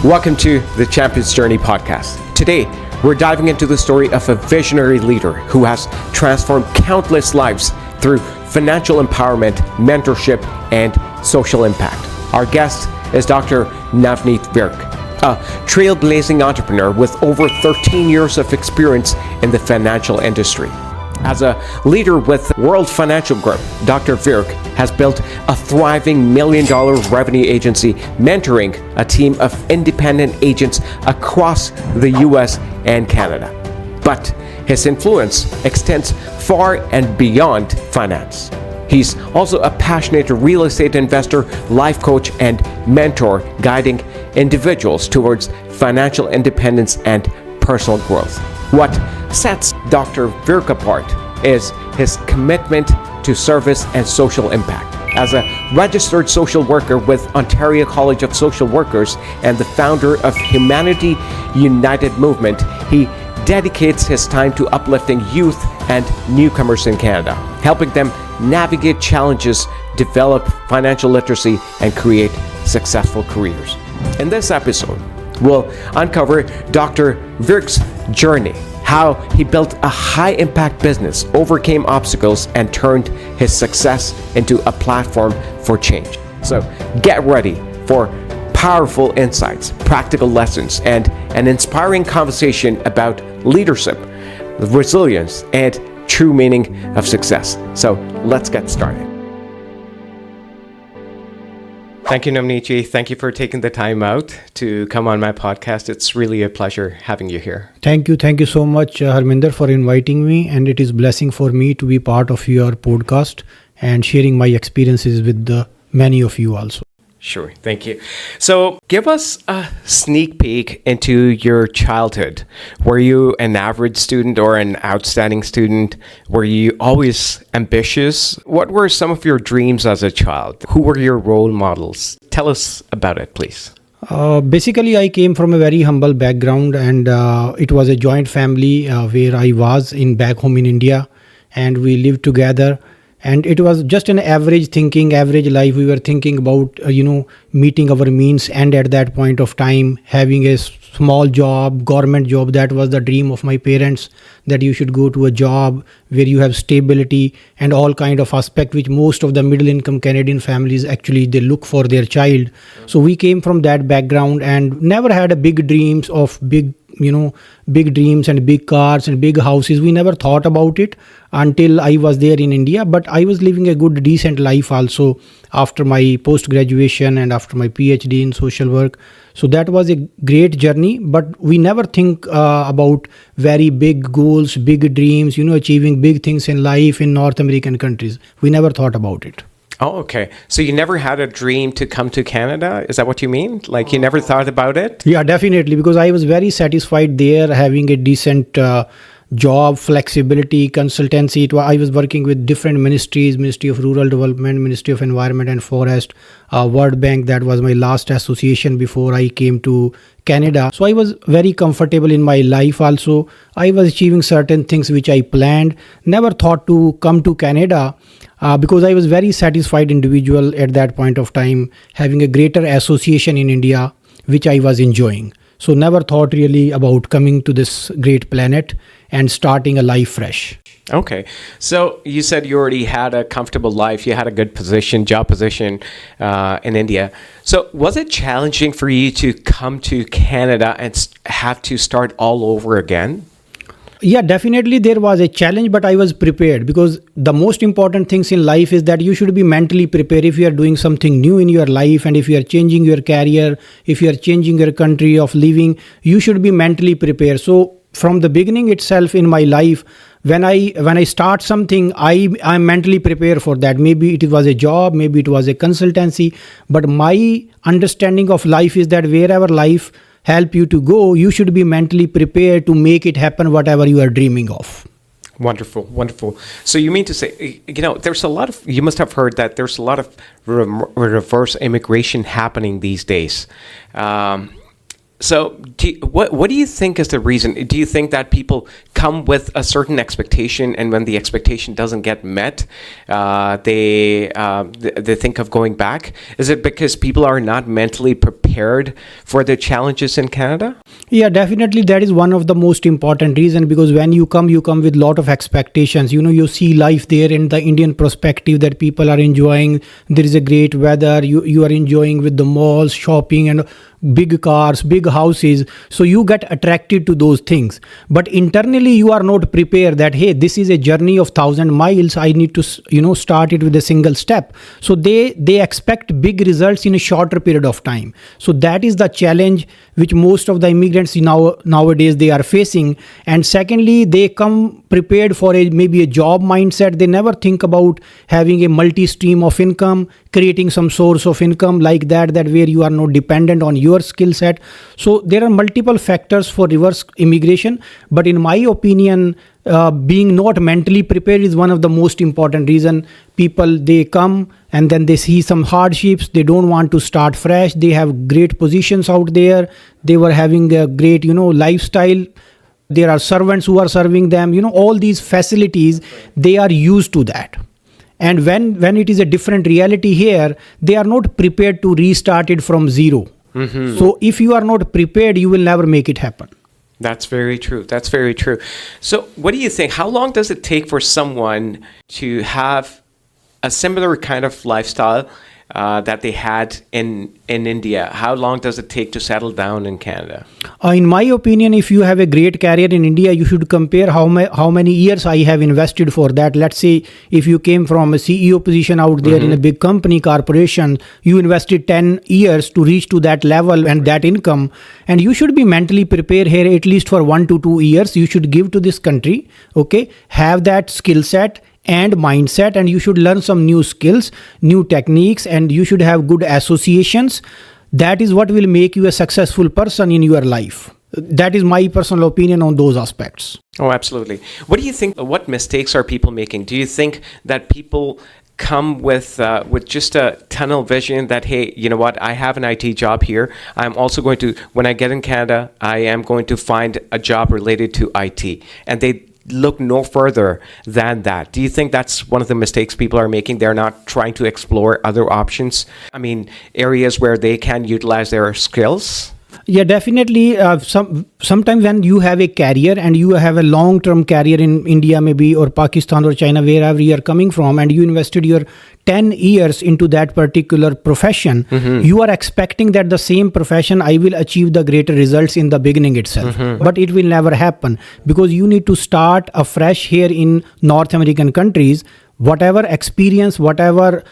Welcome to the Champions Journey podcast. Today, we're diving into the story of a visionary leader who has transformed countless lives through financial empowerment, mentorship, and social impact. Our guest is Dr. Navneet Singh, a trailblazing entrepreneur with over 13 years of experience in the financial industry. As a leader with World Financial Group, Dr. Singh has built a thriving $1 million revenue agency, mentoring a team of independent agents across the US and Canada. But his influence extends far and beyond finance. He's also a passionate real estate investor, life coach, and mentor, guiding individuals towards financial independence and personal growth. What sets Dr. Singh apart is his commitment to service and social impact. As a registered social worker with Ontario College of Social Workers and the founder of Humanity United Movement, he dedicates his time to uplifting youth and newcomers in Canada, helping them navigate challenges, develop financial literacy, and create successful careers. In this episode, we'll uncover Dr. Singh's journey, how he built a high-impact business, overcame obstacles, and turned his success into a platform for change. So get ready for powerful insights, practical lessons, and an inspiring conversation about leadership, resilience, and true meaning of success. So let's get started. Thank you, Navneet ji. Thank you for taking the time out to come on my podcast. It's really a pleasure having you here. Thank you. Thank you so much, Harminder, for inviting me. And it is a blessing for me to be part of your podcast and sharing my experiences with many of you also. Sure. Thank you. So give us a sneak peek into your childhood. Were you an average student or an outstanding student? Were you always ambitious? What were some of your dreams as a child? Who were your role models? Tell us about it, please. Basically, I came from a very humble background, and it was a joint family where I was back home in India, and we lived together. And it was just an average life. We were thinking about, meeting our means, and at that point of time, having a small job, government job. That was the dream of my parents, that you should go to a job where you have stability and all kind of aspect, which most of the middle income Canadian families actually, they look for their child. So we came from that background and never had a big dreams of big dreams and big cars and big houses. We never thought about it until I was there in India. But I was living a good, decent life also after my post-graduation and after my PhD in social work. So that was a great journey. But we never think about very big goals, big dreams, achieving big things in life in North American countries. We never thought about it. Oh, okay. So you never had a dream to come to Canada? Is that what you mean? Like you never thought about it? Yeah, definitely. Because I was very satisfied there, having a decent job, flexibility, consultancy. I was working with different ministries, Ministry of Rural Development, Ministry of Environment and Forest, World Bank. That was my last association before I came to Canada. So I was very comfortable in my life also. I was achieving certain things which I planned. Never thought to come to Canada because I was very satisfied individual at that point of time, having a greater association in India, which I was enjoying. So never thought really about coming to this great planet and starting a life fresh. Okay. So you said you already had a comfortable life. You had a good job position in India. So was it challenging for you to come to Canada and have to start all over again? Yeah, definitely there was a challenge, but I was prepared, because the most important things in life is that you should be mentally prepared. If you are doing something new in your life, and if you are changing your career, if you are changing your country of living, you should be mentally prepared. So from the beginning itself in my life, when I start something, I'm mentally prepared for that. Maybe it was a job, maybe it was a consultancy, but my understanding of life is that wherever life help you to go, you should be mentally prepared to make it happen, whatever you are dreaming of. Wonderful, wonderful. So you mean to say, there's a lot of, you must have heard that there's a lot of reverse immigration happening these days. So, what do you think is the reason? Do you think that people come with a certain expectation, and when the expectation doesn't get met, they think of going back? Is it because people are not mentally prepared for the challenges in Canada? Yeah, definitely. That is one of the most important reason, because when you come with lot of expectations. You see life there in the Indian perspective, that people are enjoying. There is a great weather. You are enjoying with the malls, shopping, and big cars, big houses. So you get attracted to those things. But internally, you are not prepared that, hey, this is a journey of 1,000 miles. I need to, start it with a single step. So they expect big results in a shorter period of time. So that is the challenge which most of the immigrants nowadays they are facing. And secondly, they come prepared for maybe a job mindset. They never think about having a multi-stream of income, creating some source of income like that where you are not dependent on your skill set. So there are multiple factors for reverse immigration. But in my opinion, being not mentally prepared is one of the most important reason. People, they come and then they see some hardships. They don't want to start fresh. They have great positions out there. They were having a great, lifestyle. There are servants who are serving them. All these facilities, they are used to that. And when it is a different reality here, they are not prepared to restart it from zero. Mm-hmm. So if you are not prepared, you will never make it happen. That's very true. That's very true. So what do you think? How long does it take for someone to have a similar kind of lifestyle that they had in India? How long does it take to settle down in Canada? In my opinion, if you have a great career in India, you should compare how many years I have invested for that. Let's say if you came from a CEO position out there in a big company, corporation, you invested 10 years to reach to that level and that income. And you should be mentally prepared here at least for 1 to 2 years. You should give to this country, okay? Have that skill set and mindset, and you should learn some new skills, new techniques, and you should have good associations. That is what will make you a successful person in your life. That is my personal opinion on those aspects. Oh, absolutely. What do you think? What mistakes are people making? Do you think that people come with just a tunnel vision that, hey, you know what, I have an IT job here. I'm also going to, when I get in Canada, I am going to find a job related to IT. And they look no further than that. Do you think that's one of the mistakes people are making? They're not trying to explore other options. I mean, areas where they can utilize their skills? Yeah, definitely. Sometimes when you have a career and you have a long-term career in India, maybe, or Pakistan or China, wherever you are coming from, and you invested your 10 years into that particular profession, you are expecting that the same profession, I will achieve the greater results in the beginning itself. But it will never happen, because you need to start afresh here in North American countries. Whatever experience, whatever,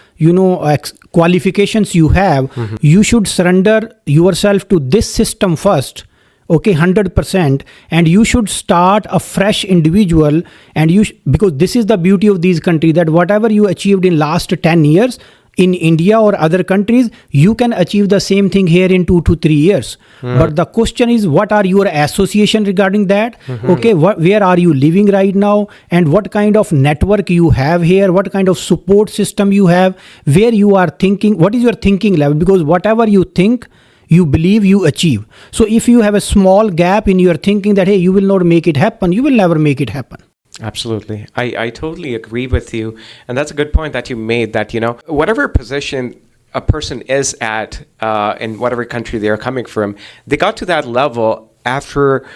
qualifications you have, you should surrender yourself to this system first, okay, 100%, and you should start a fresh individual. And because this is the beauty of these countries, that whatever you achieved in last 10 years in India or other countries, you can achieve the same thing here in 2 to 3 years. But the question is, what are your association regarding that? Okay, where are you living right now? And what kind of network you have here? What kind of support system you have? Where you are thinking? What is your thinking level? Because whatever you think, you believe, you achieve. So if you have a small gap in your thinking that, hey, you will not make it happen, you will never make it happen. Absolutely. I totally agree with you. And that's a good point that you made, that, whatever position a person is at in whatever country they're coming from, they got to that level after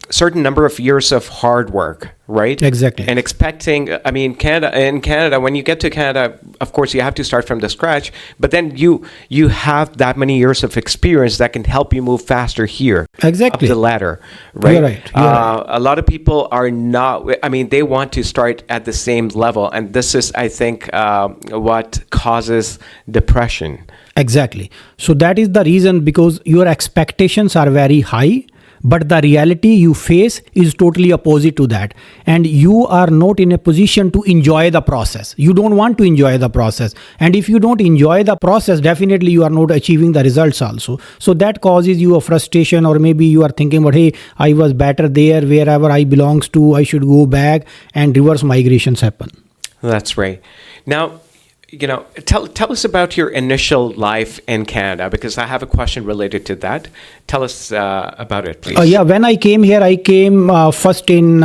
certain number of years of hard work, right? Exactly. And expecting, in Canada, when you get to Canada, of course, you have to start from the scratch, but then you have that many years of experience that can help you move faster here. Exactly. Up the ladder, right? You're right. A lot of people are not, they want to start at the same level. And this is, I think, what causes depression. Exactly. So that is the reason, because your expectations are very high, but the reality you face is totally opposite to that. And you are not in a position to enjoy the process. You don't want to enjoy the process. And if you don't enjoy the process, definitely you are not achieving the results also. So that causes you a frustration, or maybe you are thinking about, hey, I was better there, wherever I belongs to, I should go back, and reverse migrations happen. That's right. Now, tell us about your initial life in Canada, because I have a question related to that. Tell us about it, please. Yeah, when I came here, I came first in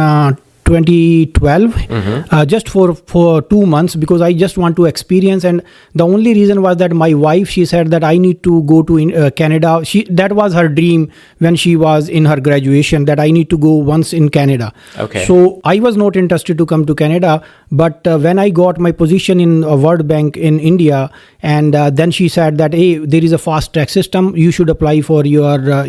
2012, just for 2 months, because I just want to experience. And the only reason was that my wife, she said that I need to go to Canada. That was her dream when she was in her graduation, that I need to go once in Canada. Okay. So I was not interested to come to Canada, but when I got my position in World Bank in India, and then she said that, hey, there is a fast track system, you should apply for your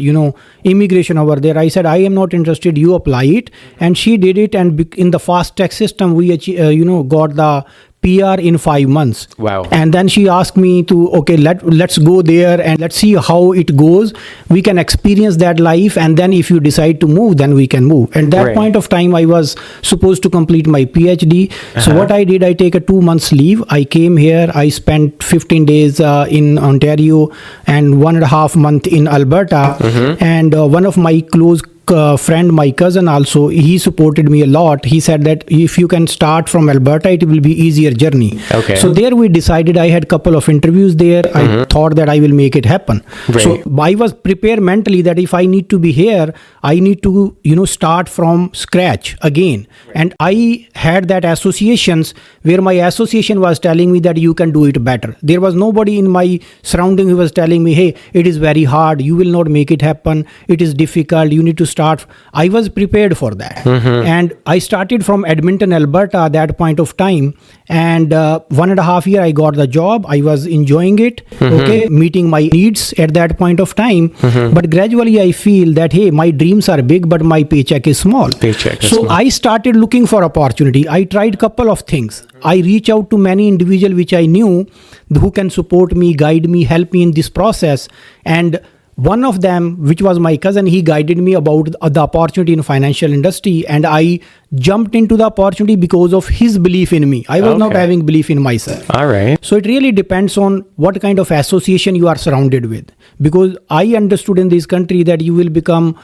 immigration over there. I said, I am not interested, you apply it. And she did it, and in the fast track system we got the PR in 5 months. Wow. And then she asked me to, okay, let's go there and let's see how it goes. We can experience that life, and then if you decide to move, then we can move. At that point of time, I was supposed to complete my PhD. So what I did, I take a 2 months leave. I came here. I spent 15 days in Ontario and 1.5 months in Alberta. And one of my close friend, my cousin also, he supported me a lot. He said that if you can start from Alberta, it will be easier journey. Okay. So there we decided, I had couple of interviews there. I thought that I will make it happen. Right. So I was prepared mentally that if I need to be here, I need to, start from scratch again. Right. And I had that associations where my association was telling me that you can do it better. There was nobody in my surrounding who was telling me, hey, it is very hard, you will not make it happen, it is difficult, you need to start. I was prepared for that. And I started from Edmonton, Alberta at that point of time. And 1.5 years I got the job. I was enjoying it, meeting my needs at that point of time. But gradually I feel that, hey, my dreams are big, but my paycheck is small. I started looking for opportunity. I tried couple of things. I reached out to many individuals which I knew who can support me, guide me, help me in this process. And one of them, which was my cousin, he guided me about the opportunity in financial industry, and I jumped into the opportunity because of his belief in me. I was not having belief in myself. All right. So it really depends on what kind of association you are surrounded with, because I understood in this country that you will become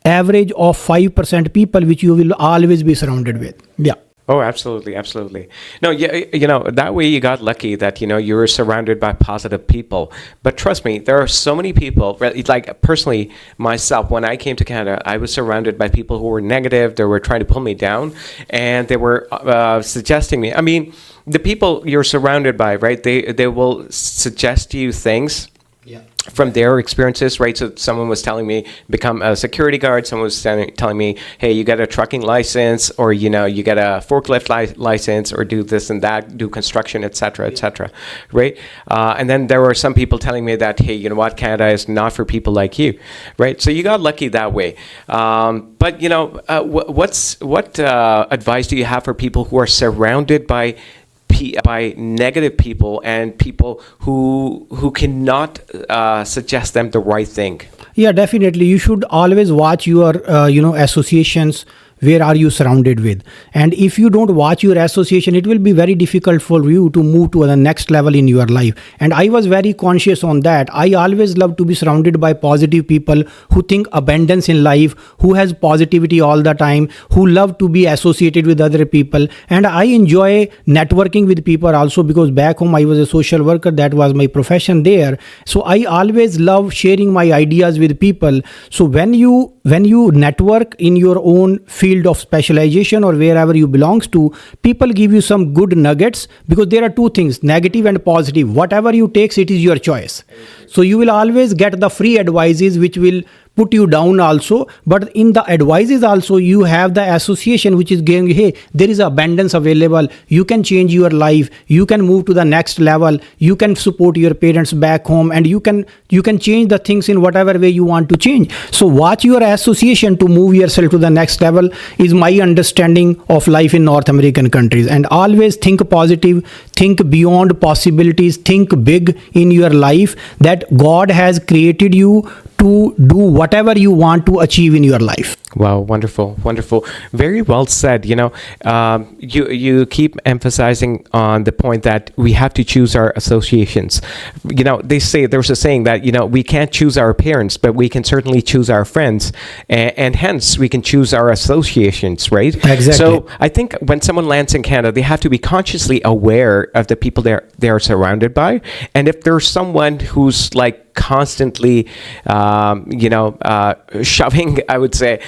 average of 5% people which you will always be surrounded with. Yeah. Oh, absolutely, absolutely. No, yeah, that way you got lucky that, you were surrounded by positive people. But trust me, there are so many people, like personally, myself, when I came to Canada, I was surrounded by people who were negative. They were trying to pull me down, and they were suggesting me. I mean, the people you're surrounded by, right, they will suggest to you things from their experiences, right? So someone was telling me become a security guard. Someone was telling me, hey, you get a trucking license, or you get a forklift license, or do this and that, do construction, etc., right? And then there were some people telling me that, hey, you know what, Canada is not for people like you, right? So you got lucky that way. But what advice do you have for people who are surrounded by negative people and people who cannot suggest them the right thing? Yeah, definitely. You should always watch your associations. Where are you surrounded with? And if you don't watch your association, it will be very difficult for you to move to the next level in your life. And I was very conscious on that. I always love to be surrounded by positive people who think abundance in life, who has positivity all the time, who love to be associated with other people. And I enjoy networking with people also, because back home I was a social worker. That was my profession there. So I always love sharing my ideas with people. So when you network in your own field of specialization or wherever you belongs to, people give you some good nuggets, because there are two things, negative and positive. Whatever you take, it is your choice. So you will always get the free advices which will put you down also, but in the advices also you have the association which is giving, hey, there is abundance available, you can change your life, you can move to the next level, you can support your parents back home, and you can change the things in whatever way you want to change. So watch your association to move yourself to the next level is my understanding of life in North American countries. And always think positive, think beyond possibilities, think big in your life, that God has created you to do whatever you want to achieve in your life. Wow, wonderful, wonderful. Very well said. You keep emphasizing on the point that we have to choose our associations. They say there's a saying that we can't choose our parents, but we can certainly choose our friends, and hence we can choose our associations, right? Exactly. So I think when someone lands in Canada, they have to be consciously aware of the people they are surrounded by, and if there's someone who's like constantly shoving, I would say,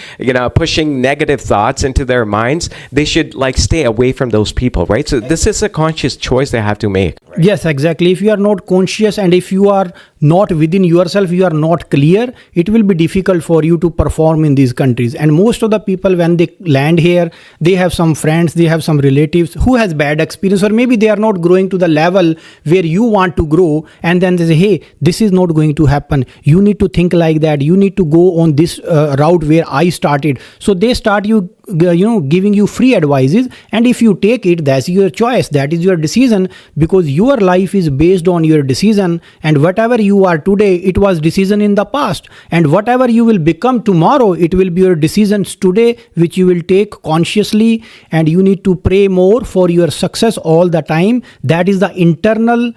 pushing negative thoughts into their minds, they should like stay away from those people, right? So this is a conscious choice they have to make. Yes, exactly. If you are not conscious and if you are not within yourself, you are not clear, it will be difficult for you to perform in these countries. And most of the people, when they land here, they have some friends, they have some relatives who has bad experience, or maybe they are not growing to the level where you want to grow. And then they say, hey, this is not going to happen. You need to think like that. You need to go on this route where I started. So they start giving you free advices, and if you take it, that's your choice, that is your decision, because your life is based on your decision, and whatever you are today, it was decision in the past, and whatever you will become tomorrow, it will be your decisions today, which you will take consciously. And you need to pray more for your success all the time. That is the internal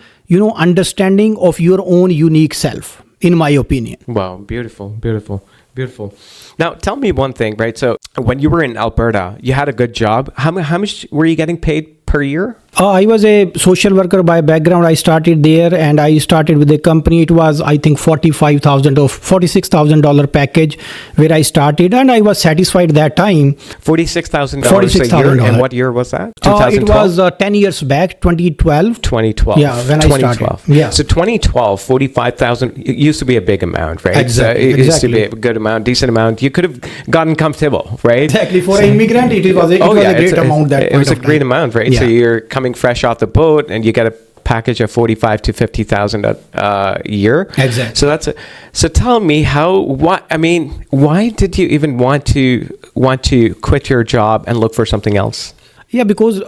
understanding of your own unique self, in my opinion. Wow, beautiful, beautiful, beautiful. Now, tell me one thing, right? So when you were in Alberta, you had a good job. How much were you getting paid per year? I was a social worker by background. I started there, and I started with a company. It was, I think, $45,000 or $46,000 package where I started, and I was satisfied that time. $46,000 a year. And what year was that? 2012? It was 10 years back, 2012. 2012. Yeah, when I started. Yeah. So 2012, 45,000 used to be a big amount, right? Exactly. It used to be a good amount, decent amount. You could have gotten comfortable, right? Exactly. For an immigrant, it was a great amount. It was a great amount, right? Yeah. So you're coming fresh off the boat, and you get a package of 45 to 50,000 a year. Exactly. So tell me why did you even want to quit your job and look for something else? Yeah, because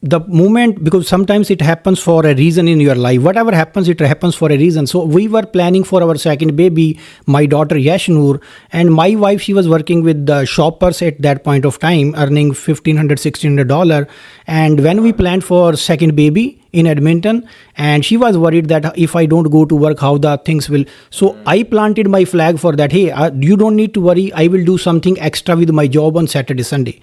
because sometimes it happens for a reason in your life. Whatever happens, it happens for a reason. So we were planning for our second baby, my daughter Yashnur, and my wife, she was working with the shoppers at that point of time, earning $1,500, $1,600. And when we planned for second baby in Edmonton, and she was worried that if I don't go to work, how the things will. So I planted my flag for that. Hey, you don't need to worry. I will do something extra with my job on Saturday, Sunday.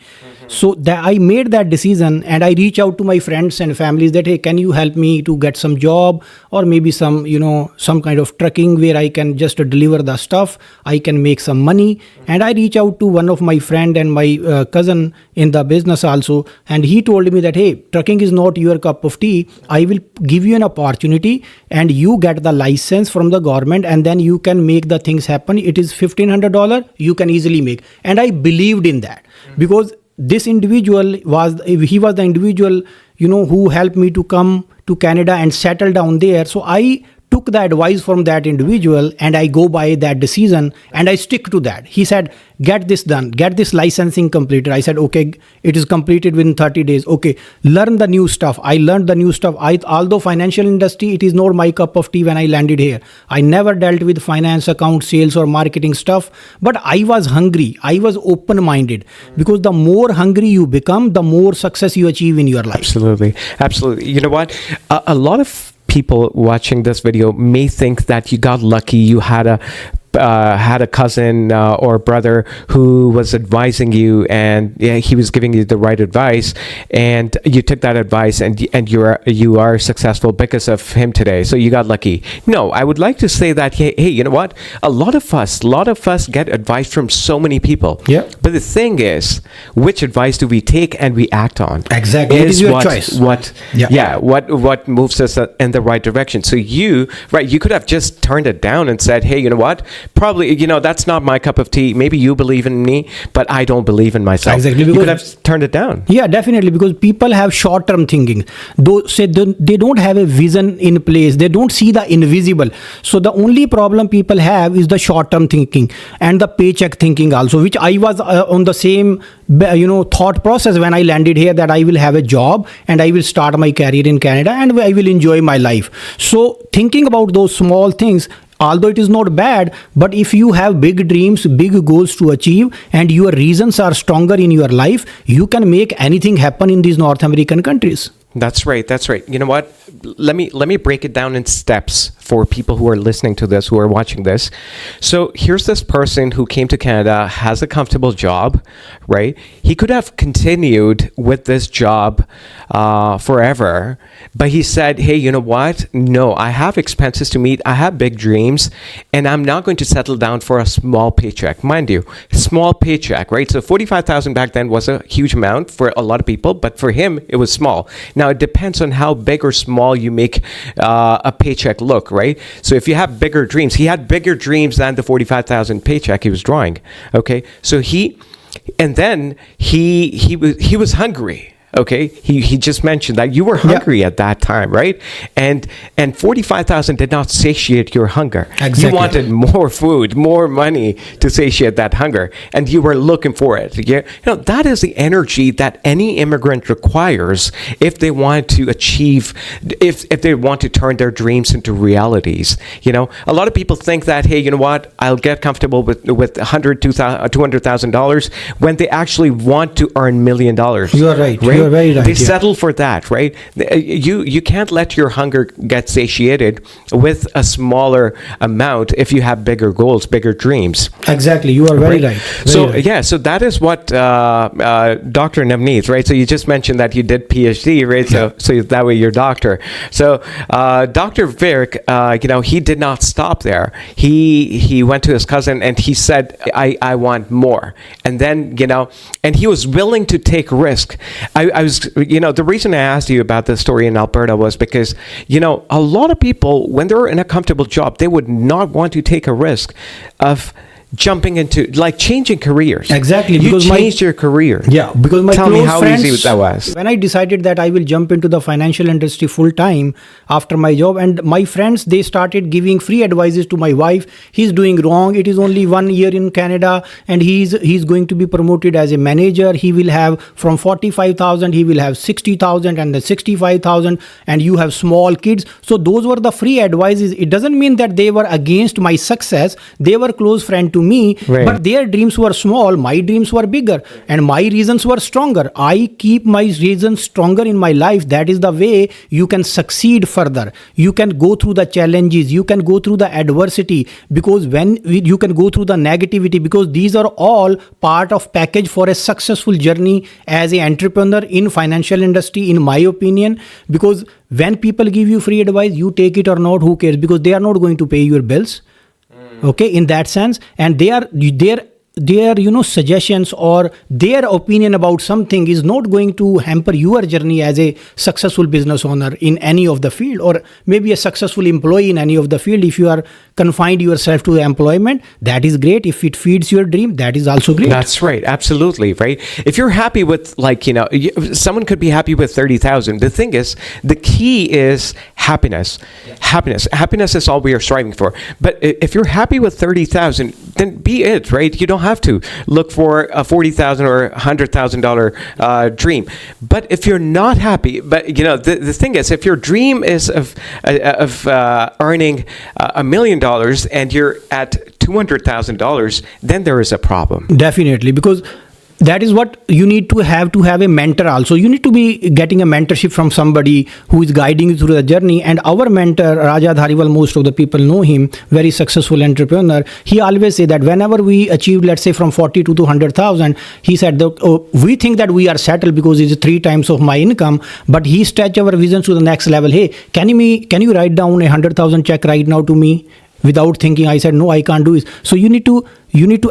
So that I made that decision, and I reach out to my friends and families that, hey, can you help me to get some job, or maybe some kind of trucking where I can just deliver the stuff, I can make some money. And I reach out to one of my friend and my cousin in the business also, and he told me that, hey, trucking is not your cup of tea. I will give you an opportunity, and you get the license from the government, and then you can make the things happen. It is $1,500 you can easily make. And I believed in that, because this individual was the individual who helped me to come to Canada and settle down there. So I took the advice from that individual, and I go by that decision, and I stick to that. He said, get this done, get this licensing completed. I said, okay, it is completed within 30 days. Okay, learn the new stuff. I learned the new stuff. Although financial industry, it is not my cup of tea when I landed here. I never dealt with finance, account, sales, or marketing stuff, but I was hungry. I was open-minded, because the more hungry you become, the more success you achieve in your life. Absolutely. Absolutely. You know what? A lot of people watching this video may think that you got lucky, you had a cousin or brother who was advising you, and he was giving you the right advice, and you took that advice, and you are successful because of him today. So you got lucky. No, I would like to say that, hey, you know what? A lot of us get advice from so many people. Yeah. But the thing is, which advice do we take and we act on? Exactly. It is your choice. What moves us in the right direction. So you could have just turned it down and said, hey, you know what? Probably, that's not my cup of tea. Maybe you believe in me, but I don't believe in myself. Exactly. You could have turned it down. Yeah, definitely. Because people have short-term thinking. They don't have a vision in place. They don't see the invisible. So the only problem people have is the short-term thinking and the paycheck thinking also, which I was on the same thought process when I landed here, that I will have a job and I will start my career in Canada and I will enjoy my life. So thinking about those small things, although it is not bad, but if you have big dreams, big goals to achieve, and your reasons are stronger in your life, you can make anything happen in these North American countries. That's right. That's right. You know what? Let me break it down in steps for people who are listening to this, who are watching this. So here's this person who came to Canada, has a comfortable job, right? He could have continued with this job forever, but he said, hey, you know what? No, I have expenses to meet. I have big dreams, and I'm not going to settle down for a small paycheck. Mind you, small paycheck, right? So $45,000 back then was a huge amount for a lot of people, but for him, it was small. Now, it depends on how big or small you make a paycheck look, right? So if you have bigger dreams, he had bigger dreams than the 45,000 paycheck he was drawing. Okay, so he was hungry. Okay, he just mentioned that you were hungry at that time, right? And 45,000 did not satiate your hunger. Exactly. You wanted more food, more money to satiate that hunger, and you were looking for it. You know, that is the energy that any immigrant requires if they want to achieve, if they want to turn their dreams into realities. You know, a lot of people think that, hey, you know what, I'll get comfortable with $200,000 when they actually want to earn $1 million. You are right. You're very right. They settle for that, right? You can't let your hunger get satiated with a smaller amount if you have bigger goals, bigger dreams. Exactly, you are very right. So that is what Dr. Navneet, right? So you just mentioned that you did PhD, right? Yeah. So that way you're doctor. So Dr. Virk, he did not stop there. He went to his cousin and he said, I want more. And then, and he was willing to take risk. I was, the reason I asked you about this story in Alberta was because, a lot of people, when they're in a comfortable job, they would not want to take a risk of jumping into, like, changing careers. Exactly. You because changed your career. Yeah, because my Tell me close how friends, easy that was. When I decided that I will jump into the financial industry full time after my job, and my friends, they started giving free advices to my wife. He's doing wrong. It is only 1 year in Canada, and he's going to be promoted as a manager. He will have from 45,000, he will have 60,000 and the 65,000, and you have small kids. So those were the free advices. It doesn't mean that they were against my success. They were close friend to me, right. But their dreams were small, my dreams were bigger, and my reasons were stronger. I keep my reasons stronger in my life. That is the way you can succeed further. You can go through the challenges, you can go through the adversity, because you can go through the negativity, because these are all part of package for a successful journey as an entrepreneur in financial industry, in my opinion. Because when people give you free advice, you take it or not, who cares? Because they are not going to pay your bills. Okay, in that sense, and their suggestions or their opinion about something is not going to hamper your journey as a successful business owner in any of the field, or maybe a successful employee in any of the field. If you are confined yourself to employment, that is great. If it feeds your dream, that is also great. That's right. Absolutely. Right. If you're happy with, someone could be happy with 30,000. The thing is, the key is happiness. Yeah. Happiness is all we are striving for. But if you're happy with 30,000, then be it, right? You don't have to look for a $40,000 or $100,000 dream. But if you're not happy, but the thing is, if your dream is of earning $1 million and you're at $200,000, then there is a problem. Definitely, because that is what you need to have a mentor also. You need to be getting a mentorship from somebody who is guiding you through the journey. And our mentor, Raja Dhariwal, most of the people know him, very successful entrepreneur. He always say that whenever we achieve, let's say from 40 to 200,000, he said, we think that we are settled because it's 3 times of my income, but he stretch our vision to the next level. Hey, can you write down a 100,000 check right now to me? Without thinking, I said, no, I can't do it. So you need to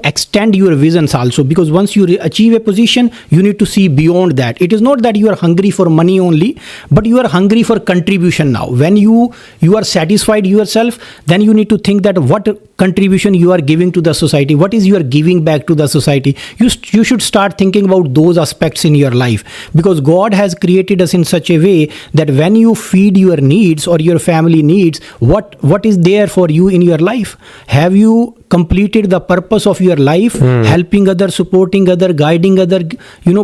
extend your visions also, because once you achieve a position, you need to see beyond that. It is not that you are hungry for money only, but you are hungry for contribution now. When you are satisfied yourself, then you need to think that what contribution you are giving to the society, what is you are giving back to the society. You should start thinking about those aspects in your life, because God has created us in such a way that when you feed your needs or your family needs, what is there for you in your life? Have you completed the purpose of your life, helping other, supporting other, guiding other,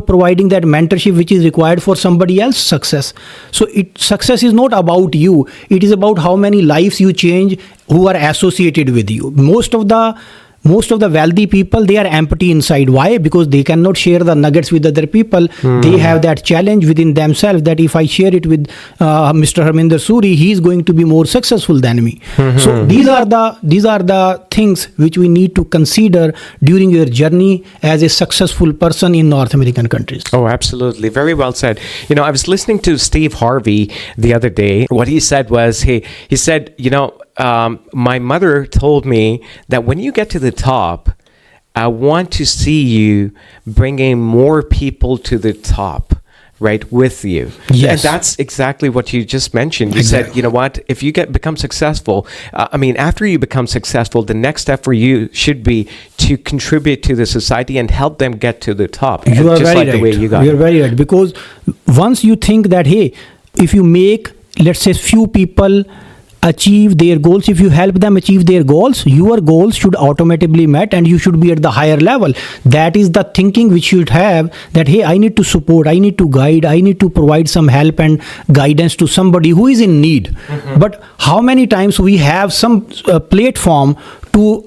providing that mentorship which is required for somebody else's success. So success is not about you. It is about how many lives you change who are associated with you. Most of the wealthy people, they are empty inside. Why? Because they cannot share the nuggets with other people. They have that challenge within themselves that if I share it with Mr. Harminder Suri, he is going to be more successful than me. So these are the things which we need to consider during your journey as a successful person in North American countries. Oh, absolutely. Very well said. I was listening to Steve Harvey the other day. What he said was, he said, my mother told me that when you get to the top, I want to see you bringing more people to the top, right, with you. Yes. And that's exactly what you just mentioned. You said, you know what, if you become successful, after you become successful, the next step for you should be to contribute to the society and help them get to the top. You are just very like right. The way you got You're very right. Because once you think that, hey, if you make, let's say, few people achieve their goals, if you help them achieve their goals, your goals should automatically met and you should be at the higher level. That is the thinking which you should have, that hey, I need to support, I need to guide, I need to provide some help and guidance to somebody who is in need. But how many times we have some platform to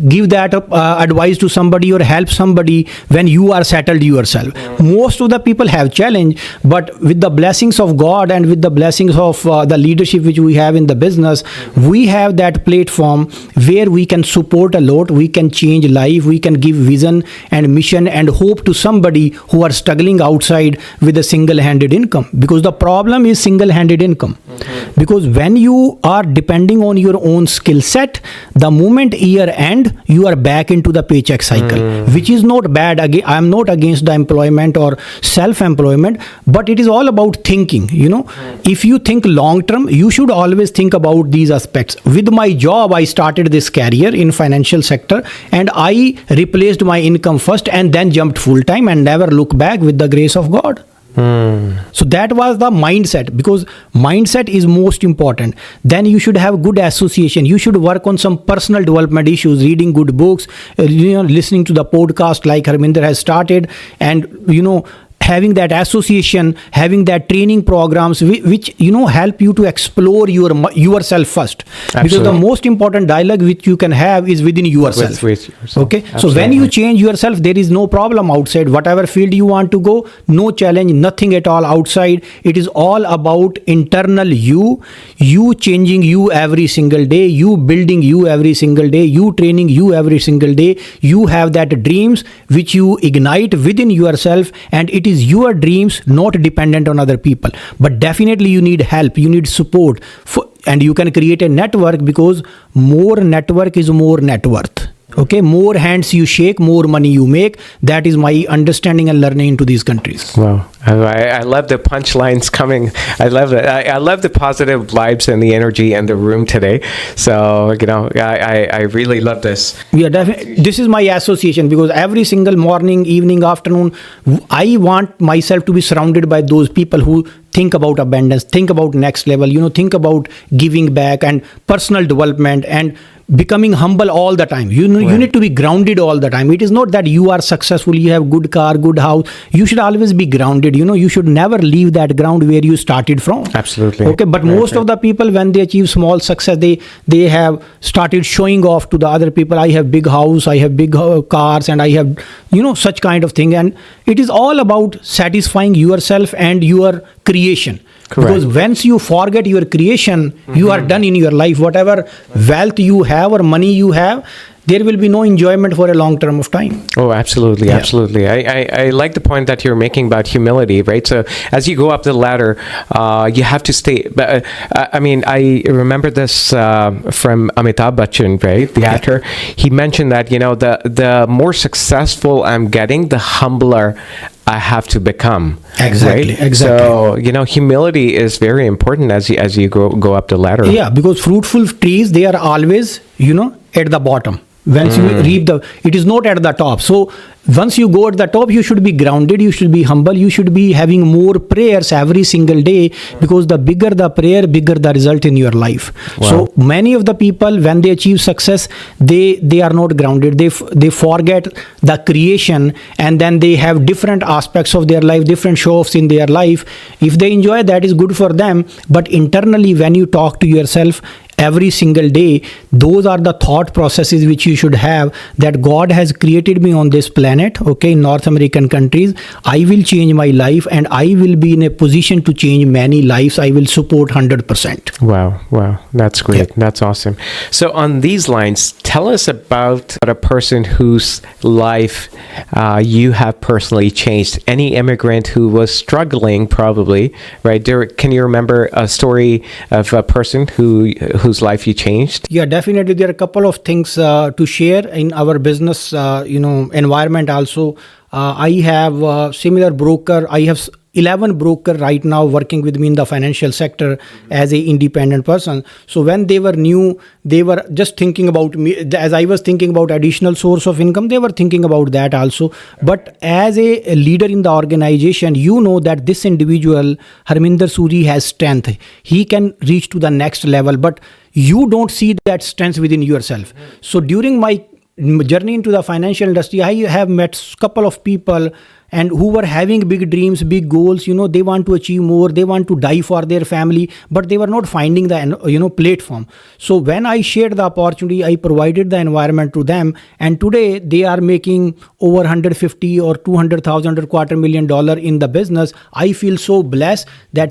give that advice to somebody or help somebody when you are settled yourself. Most of the people have challenge, but with the blessings of God and with the blessings of the leadership which we have in the business, we have that platform where we can support a lot, we can change life, we can give vision and mission and hope to somebody who are struggling outside with a single-handed income. Because the problem is single-handed income. Because when you are depending on your own skill set, the moment year end, you are back into the paycheck cycle, which is not bad. Again, I am not against the employment or self-employment, but it is all about thinking. If you think long term, you should always think about these aspects. With my job, I started this career in financial sector and I replaced my income first and then jumped full time and never look back with the grace of God. So that was the mindset, because mindset is most important. Then you should have good association. You should work on some personal development issues, reading good books, listening to the podcast like Harminder has started, and having that association, having that training programs which help you to explore yourself first. Absolutely. Because the most important dialogue which you can have is within yourself. With yourself. Okay. Absolutely. So when you change yourself, there is no problem outside. Whatever field you want to go, no challenge, nothing at all outside. It is all about internal you changing you every single day, you building you every single day, you training you every single day. You have that dreams which you ignite within yourself, and it is your dreams, not dependent on other people. But definitely you need help, you need support, and you can create a network, because more network is more net worth. Okay, more hands you shake, more money you make. That is my understanding and learning into these countries. Wow. I love the punchlines coming. I love it. I love the positive vibes and the energy in the room today. So, I really love this. Yeah, definitely. This is my association, because every single morning, evening, afternoon, I want myself to be surrounded by those people who think about abundance, think about next level, think about giving back and personal development and becoming humble all the time. You need to be grounded all the time. It is not that you are successful, you have good car, good house. You should always be grounded. You should never leave that ground where you started from. Absolutely. Okay, but most of the people, when they achieve small success, they have started showing off to the other people. I have big house, I have big cars, and I have such kind of thing. And it is all about satisfying yourself and your creation. Correct. Because once you forget your creation, you are done in your life. Whatever wealth you have or money you have, there will be no enjoyment for a long term of time. Oh, absolutely. Yeah. Absolutely. I like the point that you're making about humility, right? So as you go up the ladder, you have to stay. But I remember this from Amitabh Bachchan, right? The actor. He mentioned that, the more successful I'm getting, the humbler I have to become. Exactly. Right? Exactly. So, humility is very important as you go up the ladder. Yeah, because fruitful trees, they are always, at the bottom. Once you reap it is not at the top. So once you go at the top, you should be grounded, you should be humble, you should be having more prayers every single day, because the bigger the prayer, bigger the result in your life. Wow. So many of the people, when they achieve success, they are not grounded. They forget the creation, and then they have different aspects of their life, different show-offs in their life. If they enjoy, that is good for them. But internally, when you talk to yourself every single day, those are the thought processes which you should have, that God has created me on this planet, okay, in North American countries. I will change my life, and I will be in a position to change many lives. I will support 100%. Wow, that's great. Yeah. That's awesome. So on these lines, tell us about a person whose life you have personally changed. Any immigrant who was struggling, probably, right? Can you remember a story of a person whose life you changed? Yeah, definitely. There are a couple of things to share in our business, environment also. I have a similar broker. I have 11 broker right now working with me in the financial sector as a independent person. So when they were new, they were just thinking about me. As I was thinking about additional source of income, they were thinking about that also. But as a leader in the organization, you know that this individual, Harminder Suri, has strength. He can reach to the next level, but you don't see that strength within yourself. So during my journey into the financial industry, I have met a couple of people and who were having big dreams, big goals. They want to achieve more, they want to die for their family, but they were not finding the platform. So when I shared the opportunity, I provided the environment to them, and today they are making over 150 or 200,000 or $250,000 in the business. I feel so blessed that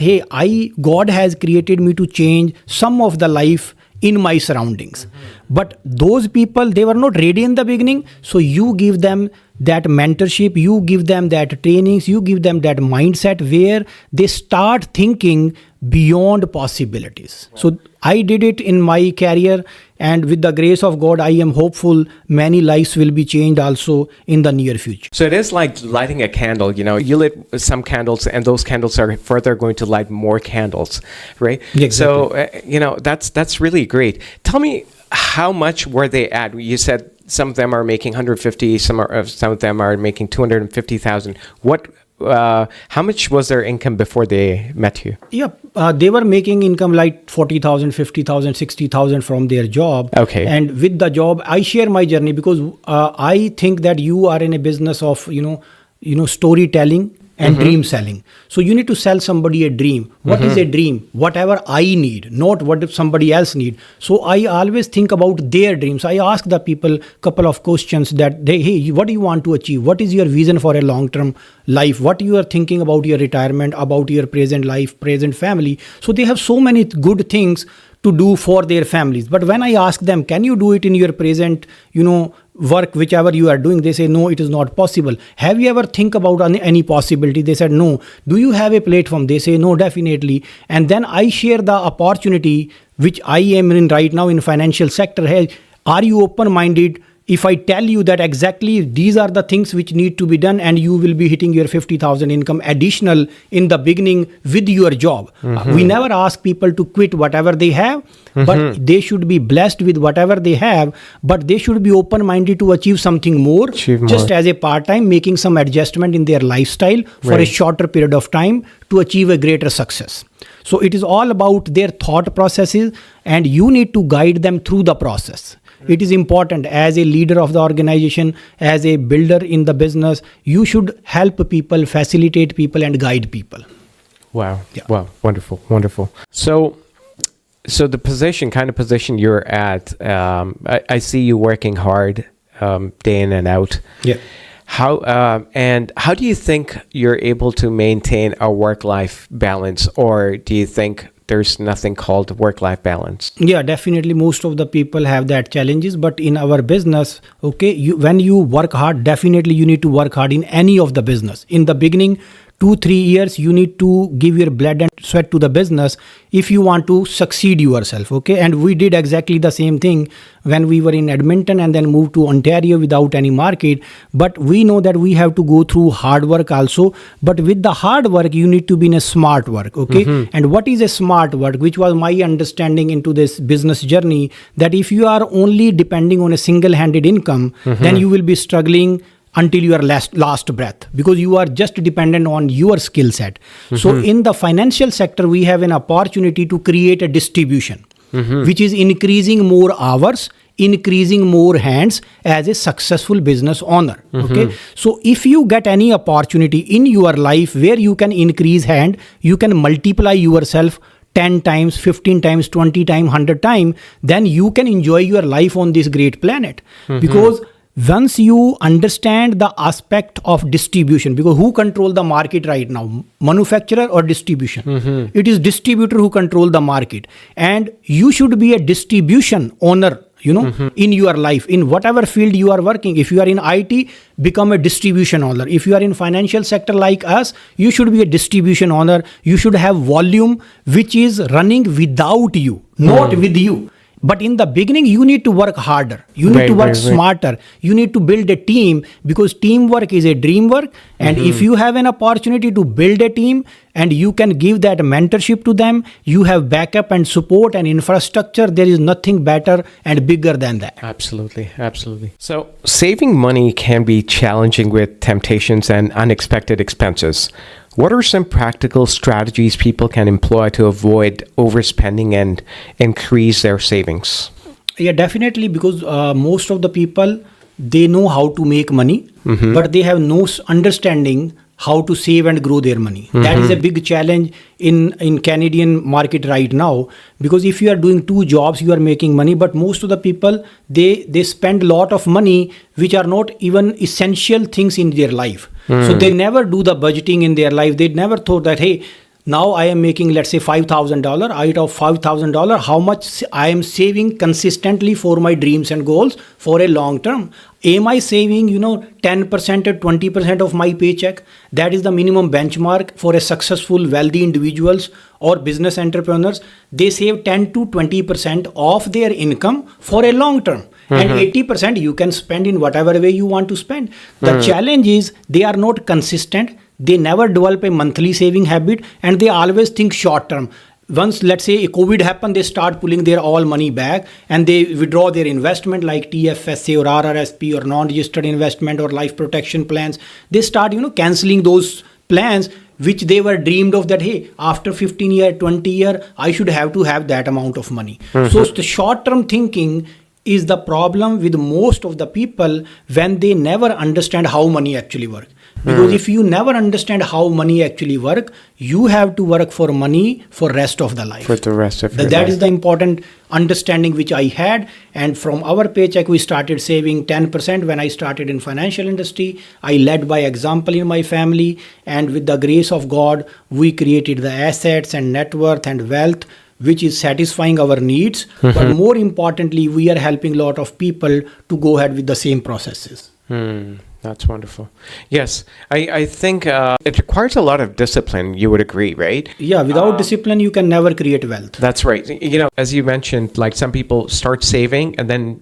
God has created me to change some of the life in my surroundings. But those people, they were not ready in the beginning. So you give them that mentorship, you give them that trainings, you give them that mindset where they start thinking beyond possibilities. So I did it in my career, and with the grace of God, I am hopeful many lives will be changed also in the near future. So it is like lighting a candle. You lit some candles, and those candles are further going to light more candles, right? Exactly. So that's really great. Tell me, how much were they at? You said some of them are making 150, some of them are making 250,000. How much was their income before they met you? Yeah, they were making income like 40,000, 50,000, 60,000 from their job. Okay. And with the job, I share my journey because I think that you are in a business of, storytelling and dream selling. So you need to sell somebody a dream. What is a dream? Whatever I need, not what somebody else need. So I always think about their dreams. I ask the people a couple of questions that hey, what do you want to achieve? What is your vision for a long-term life? What you are thinking about your retirement, about your present life, present family? So they have so many good things to do for their families. But when I ask them, can you do it in your present, work, whichever you are doing, they say, no, it is not possible. Have you ever think about any possibility? They said, no. Do you have a platform? They say, no, definitely. And then I share the opportunity which I am in right now in financial sector. Hey, are you open-minded? If I tell you that exactly these are the things which need to be done, and you will be hitting your 50,000 income additional in the beginning with your job. We never ask people to quit whatever they have, but they should be blessed with whatever they have, but they should be open-minded to achieve something more, just as a part-time, making some adjustment in their lifestyle for a shorter period of time to achieve a greater success. So it is all about their thought processes, and you need to guide them through the process. It is important as a leader of the organization, as a builder in the business, you should help people, facilitate people, and guide people. Wow. Yeah. Wow. Wonderful. So the kind of position you're at, I see you working hard, day in and out. Yeah. How do you think you're able to maintain a work-life balance, or do you think there's nothing called work-life balance? Yeah, definitely. Most of the people have that challenges, but in our business, when you work hard, definitely you need to work hard in any of the business. In the beginning, 2-3 years you need to give your blood and sweat to the business if you want to succeed yourself. Okay, and we did exactly the same thing when we were in Edmonton and then moved to Ontario without any market. But we know that we have to go through hard work also, but with the hard work you need to be in a smart work. Okay, and what is a smart work, which was my understanding into this business journey, that if you are only depending on a single-handed income, then you will be struggling until your last breath, because you are just dependent on your skill set. So in the financial sector, we have an opportunity to create a distribution, which is increasing more hours, increasing more hands as a successful business owner. Okay, so if you get any opportunity in your life where you can increase hand, you can multiply yourself 10 times, 15 times, 20 times, 100 times, then you can enjoy your life on this great planet. Because once you understand the aspect of distribution, because who control the market right now, manufacturer or distribution? It is distributor who control the market, and you should be a distribution owner, in your life, in whatever field you are working. If you are in IT, become a distribution owner. If you are in financial sector like us, you should be a distribution owner. You should have volume which is running without you, not with you. But in the beginning, you need to work harder. You need to work smarter. You need to build a team, because teamwork is a dream work. And if you have an opportunity to build a team and you can give that mentorship to them, you have backup and support and infrastructure. There is nothing better and bigger than that. Absolutely. Absolutely. So saving money can be challenging with temptations and unexpected expenses. What are some practical strategies people can employ to avoid overspending and increase their savings? Yeah, definitely, because most of the people, they know how to make money, but they have no understanding how to save and grow their money. That is a big challenge in Canadian market right now, because if you are doing 2 jobs, you are making money, but most of the people, they spend a lot of money which are not even essential things in their life. So they never do the budgeting in their life. They never thought that, hey, now I am making, let's say, $5,000. Out of $5,000, how much I am saving consistently for my dreams and goals for a long term? Am I saving, 10% or 20% of my paycheck? That is the minimum benchmark for a successful, wealthy individuals or business entrepreneurs. They save 10 to 20% of their income for a long term. And 80% you can spend in whatever way you want to spend. The challenge is they are not consistent. They never develop a monthly saving habit, and they always think short term. Once, let's say, COVID happened, they start pulling their all money back and they withdraw their investment like TFSA or RRSP or non-registered investment or life protection plans. They start, canceling those plans which they were dreamed of, that, hey, after 15 year, 20 year, I should have to have that amount of money. So the short-term thinking is the problem with most of the people when they never understand how money actually works. Because if you never understand how money actually work, you have to work for money for rest of the life. For the rest of your life. That is the important understanding which I had. And from our paycheck, we started saving 10% when I started in financial industry. I led by example in my family. And with the grace of God, we created the assets and net worth and wealth which is satisfying our needs. But more importantly, we are helping a lot of people to go ahead with the same processes. That's wonderful. Yes, I think it requires a lot of discipline. You would agree, right? Yeah, without discipline, you can never create wealth. That's right. As you mentioned, like some people start saving, and then,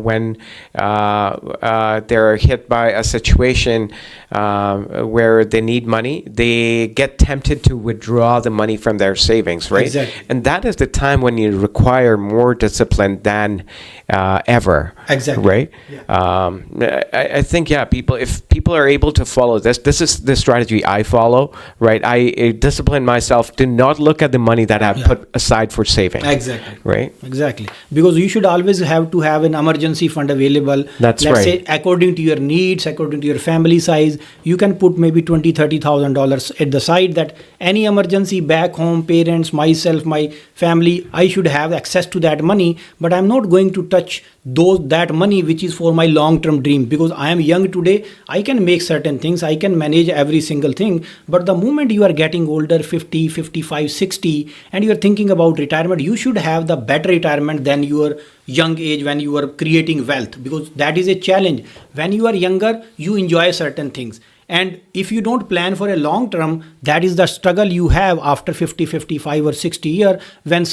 when they're hit by a situation where they need money, they get tempted to withdraw the money from their savings, right? Exactly. And that is the time when you require more discipline than ever. Exactly. Right? Yeah. I think, if people are able to follow this is the strategy I follow, right? I discipline myself to not look at the money that I've put aside for saving. Exactly. Right? Exactly. Because you should always have to have an emergency fund available. Let's say according to your needs, according to your family size, you can put maybe $20,000-$30,000 at the side, that any emergency back home, parents, myself, my family, I should have access to that money, but I'm not going to touch that money which is for my long-term dream, because I am young today. I can make certain things, I can manage every single thing, but the moment you are getting older, 50, 55, 60, and you are thinking about retirement, you should have the better retirement than your young age when you are creating wealth, because that is a challenge. When you are younger, you enjoy certain things, And if you don't plan for a long term, that is the struggle you have after 50, 55 or 60 year, when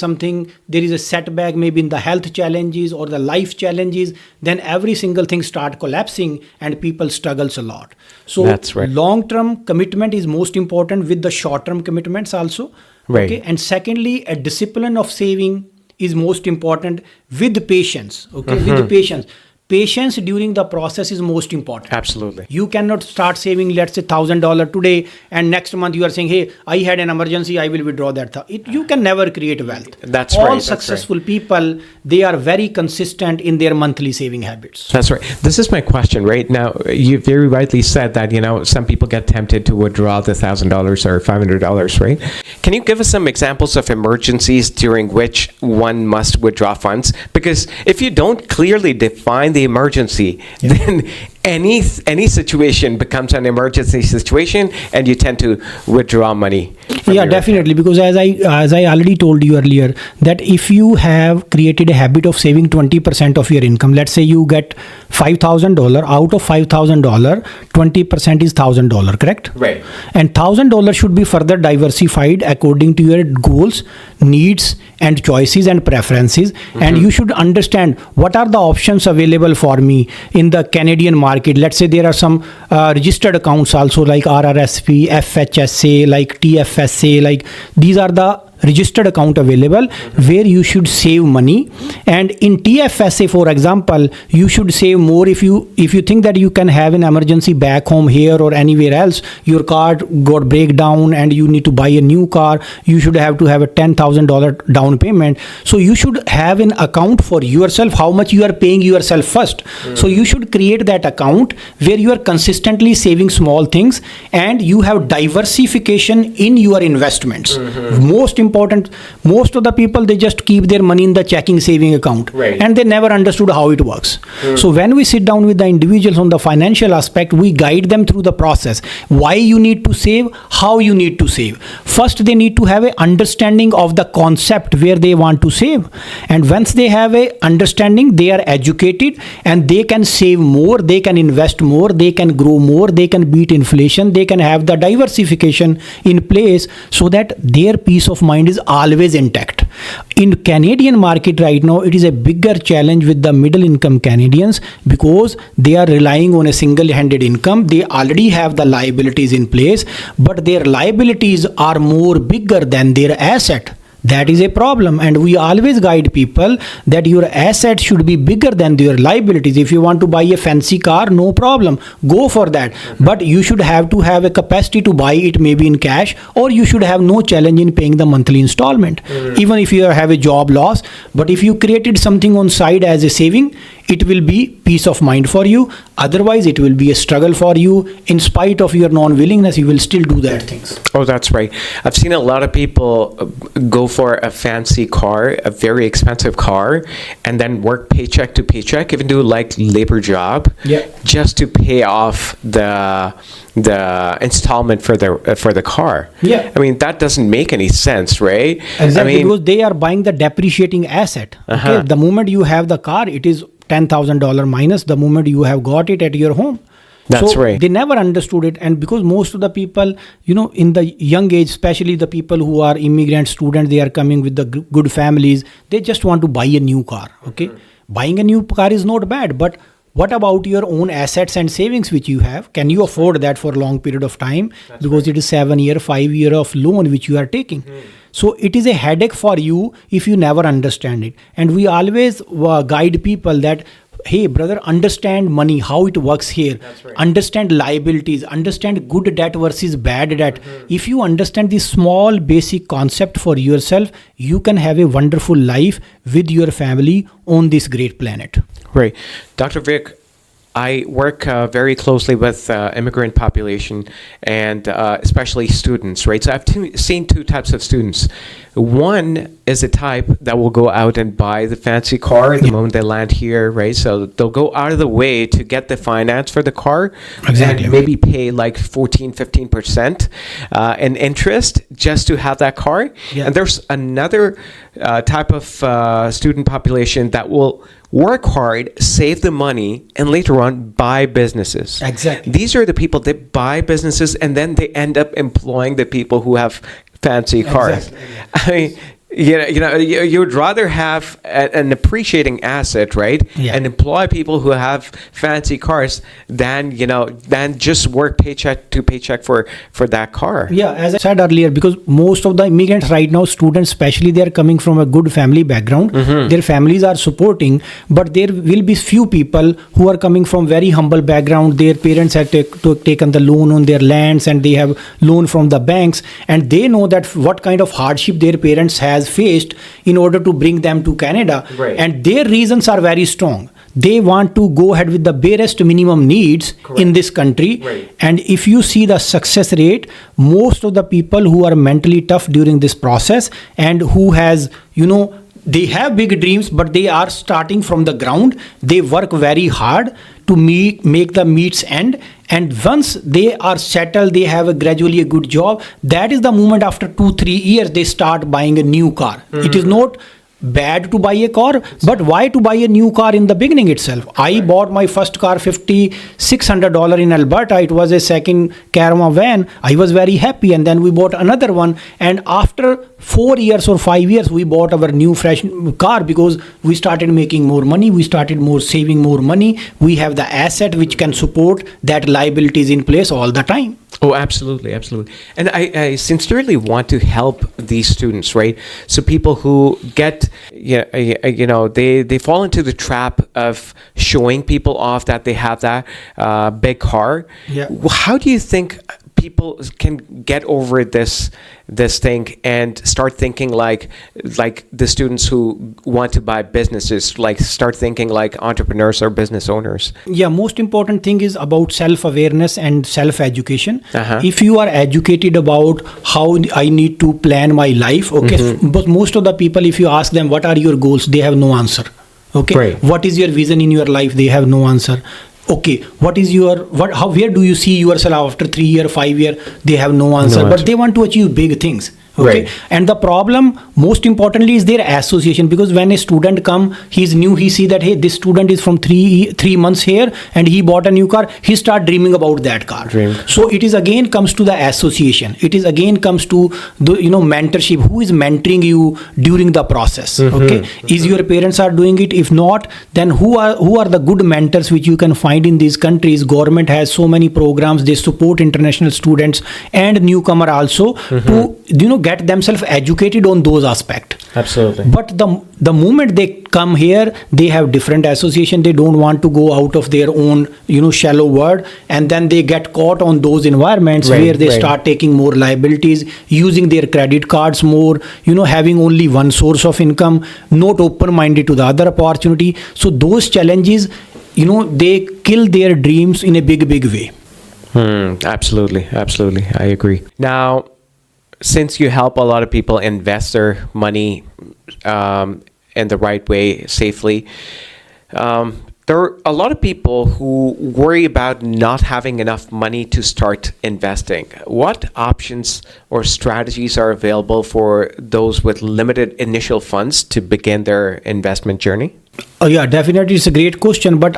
there is a setback, maybe in the health challenges or the life challenges, then every single thing start collapsing and people struggles a lot. So That's right. long-term commitment is most important, with the short-term commitments also. Right. Okay. And secondly, a discipline of saving is most important, with patience. Okay. With the patience. Patience during the process is most important. Absolutely. You cannot start saving, let's say $1,000 today, and next month you are saying, hey, I had an emergency, I will withdraw that. You can never create wealth. That's All right. That's successful people, they are very consistent in their monthly saving habits. That's right. This is my question, right? Now, you very rightly said that, some people get tempted to withdraw the $1,000 or $500, right? Can you give us some examples of emergencies during which one must withdraw funds? Because if you don't clearly define the emergency, then any situation becomes an emergency situation, and you tend to withdraw money. Yeah, definitely. Because as I already told you earlier, that if you have created a habit of saving 20% of your income, let's say you get $5,000, out of $5,000, 20% is $1,000, correct? Right. And $1,000 should be further diversified according to your goals, needs, and choices and preferences. And you should understand what are the options available for me in the Canadian market. Let's say there are some registered accounts also, like RRSP, FHSA, like TFSA, like these are the registered account available where you should save money. And in TFSA, for example, you should save more if you think that you can have an emergency back home here or anywhere else. Your car got breakdown and you need to buy a new car, you should have to have a $10,000 down payment. So you should have an account for yourself, how much you are paying yourself first. So you should create that account where you are consistently saving small things and you have diversification in your investments. Most important, most of the people, they just keep their money in the checking saving account, right, and they never understood how it works. So when we sit down with the individuals on the financial aspect, we guide them through the process, why you need to save, how you need to save. First, they need to have an understanding of the concept where they want to save, and once they have a understanding, they are educated and they can save more, they can invest more, they can grow more, they can beat inflation, they can have the diversification in place so that their peace of mind is always intact. In Canadian market right now, it is a bigger challenge with the middle income Canadians because they are relying on a single-handed income. They already have the liabilities in place, but their liabilities are more bigger than their asset. That is a problem, and we always guide people that your assets should be bigger than your liabilities. If you want to buy a fancy car, no problem, go for that, but you should have to have a capacity to buy it maybe in cash, or you should have no challenge in paying the monthly installment, even if you have a job loss. But if you created something on side as a saving, it will be peace of mind for you. Otherwise, it will be a struggle for you. In spite of your non-willingness, you will still do that things. Oh, that's right. I've seen a lot of people go for a fancy car, a very expensive car, and then work paycheck to paycheck, even do like labor job, just to pay off the installment for the car. Yeah. I mean, that doesn't make any sense, right? Exactly, I mean, because they are buying the depreciating asset. Okay? The moment you have the car, it is $10,000 minus the moment you have got it at your home. That's so right. They never understood it, and because most of the people, in the young age, especially the people who are immigrant students, they are coming with the good families, they just want to buy a new car. Okay, buying a new car is not bad, but what about your own assets and savings which you have? Can you afford that for a long period of time? Because it is 7 year, 5 year of loan which you are taking. So it is a headache for you if you never understand it. And we always guide people that, hey brother, understand money, how it works here. Understand liabilities, understand good debt versus bad debt. If you understand this small basic concept for yourself, you can have a wonderful life with your family on this great planet. Right. Dr. Vic, I work very closely with immigrant population and especially students, right? So I've seen two types of students. One is a type that will go out and buy the fancy car the moment they land here, right? So they'll go out of the way to get the finance for the car, and maybe pay like 14, 15% in interest just to have that car. And there's another type of student population that will work hard, save the money, and later on buy businesses. Exactly. These are the people that buy businesses and then they end up employing the people who have fancy cars. Exactly. I mean, you would rather have an appreciating asset, right? Yeah. And employ people who have fancy cars than just work paycheck to paycheck for that car. Yeah, as I said earlier, because most of the immigrants right now, students especially, they are coming from a good family background. Their families are supporting, but there will be few people who are coming from very humble background. Their parents have taken the loan on their lands and they have loan from the banks, and they know that what kind of hardship their parents has faced in order to bring them to Canada. Right. And their reasons are very strong. They want to go ahead with the barest minimum needs in this country. Right. And if you see the success rate, most of the people who are mentally tough during this process and who has, they have big dreams, but they are starting from the ground. They work very hard to make the meets end. And once they are settled, they have gradually a good job. That is the moment after 2-3 years, they start buying a new car. It is not bad to buy a car, but why to buy a new car in the beginning itself? I bought my first car $5,600 in Alberta. It was a second Caravan van. I was very happy, and then we bought another one, and after 4 years or 5 years we bought our new fresh car because we started making more money, we started saving more money, we have the asset which can support that liabilities in place all the time. Oh, absolutely, absolutely. And I sincerely want to help these students, right? So people who get, they fall into the trap of showing people off that they have that big car. Yeah. How do you think people can get over this thing and start thinking like the students who want to buy businesses, like start thinking like entrepreneurs or business owners? Yeah, most important thing is about self-awareness and self-education. If you are educated about how I need to plan my life, okay, but most of the people, if you ask them what are your goals, they have no answer. Okay, right. What is your vision in your life? They have no answer. Okay, what is your where do you see yourself after 3 year, 5 year? They have no answer, but they want to achieve big things. Okay, right. And the problem most importantly is their association, because when a student come, he's new, he see that hey, this student is from three months here and he bought a new car, he start dreaming about that car. So it is again comes to the association, it is again comes to the mentorship. Who is mentoring you during the process? Okay, is your parents are doing it? If not, then who are the good mentors which you can find in these countries? Government has so many programs, they support international students and newcomer also to get themselves educated on those aspects. Absolutely. But the moment they come here, they have different association. They don't want to go out of their own shallow world, and then they get caught on those environments where they start taking more liabilities, using their credit cards more, having only one source of income, not open-minded to the other opportunity. So those challenges, they kill their dreams in a big way. Absolutely, I agree. Now, since you help a lot of people invest their money in the right way, safely, there are a lot of people who worry about not having enough money to start investing. What options or strategies are available for those with limited initial funds to begin their investment journey? Yeah, definitely. It's a great question. But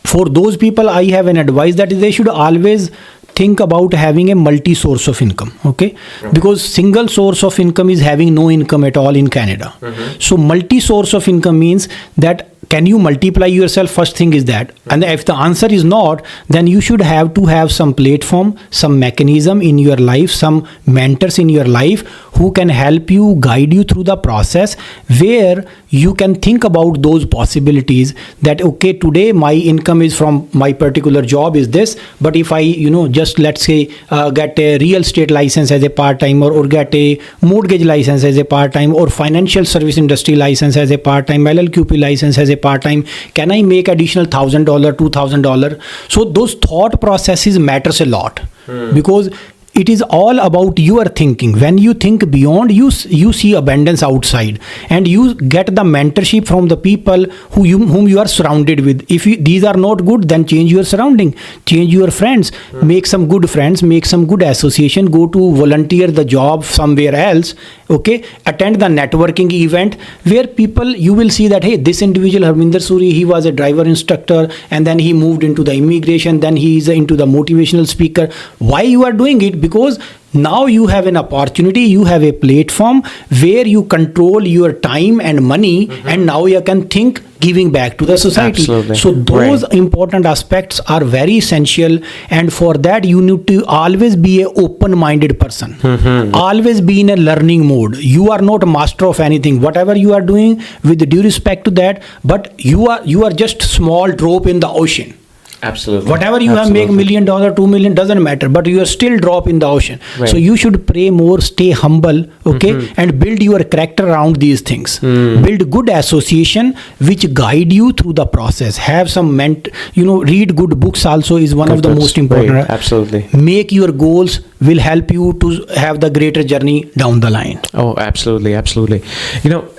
for those people, I have an advice that they should always think about having a multi-source of income, okay? Because single source of income is having no income at all in Canada. So multi-source of income means that can you multiply yourself? First thing is that. And if the answer is not, then you should have to have some platform, some mechanism in your life, some mentors in your life who can help you, guide you through the process, where you can think about those possibilities that, okay, today my income is from my particular job is this, but if I, just let's say get a real estate license as a part-time, or get a mortgage license as a part-time, or financial service industry license as a part-time, LLQP license as a part-time, can I make additional $1,000, $2,000? So those thought processes matters a lot, because it is all about your thinking. When you think beyond, you see abundance outside, and you get the mentorship from the people whom you are surrounded with. If these are not good, then change your surrounding, change your friends, make some good friends, make some good association, go to volunteer the job somewhere else. Okay, attend the networking event where people, you will see that, hey, this individual Harminder Suri, he was a driver instructor and then he moved into the immigration, then he is into the motivational speaker. Why you are doing it? Because now you have an opportunity, you have a platform where you control your time and money, and now you can think giving back to the society. Absolutely. So those important aspects are very essential, and for that you need to always be a open-minded person. Always be in a learning mode. You are not a master of anything. Whatever you are doing, with due respect to that, but you are just small drop in the ocean. Absolutely. Whatever you have, make $1 million, $2 million, doesn't matter, but you are still drop in the ocean. Right. So you should pray more, stay humble, okay, and build your character around these things. Build good association which guide you through the process. Have some read good books also is one of the most important. Right. Absolutely. Make your goals will help you to have the greater journey down the line. Oh, absolutely, absolutely.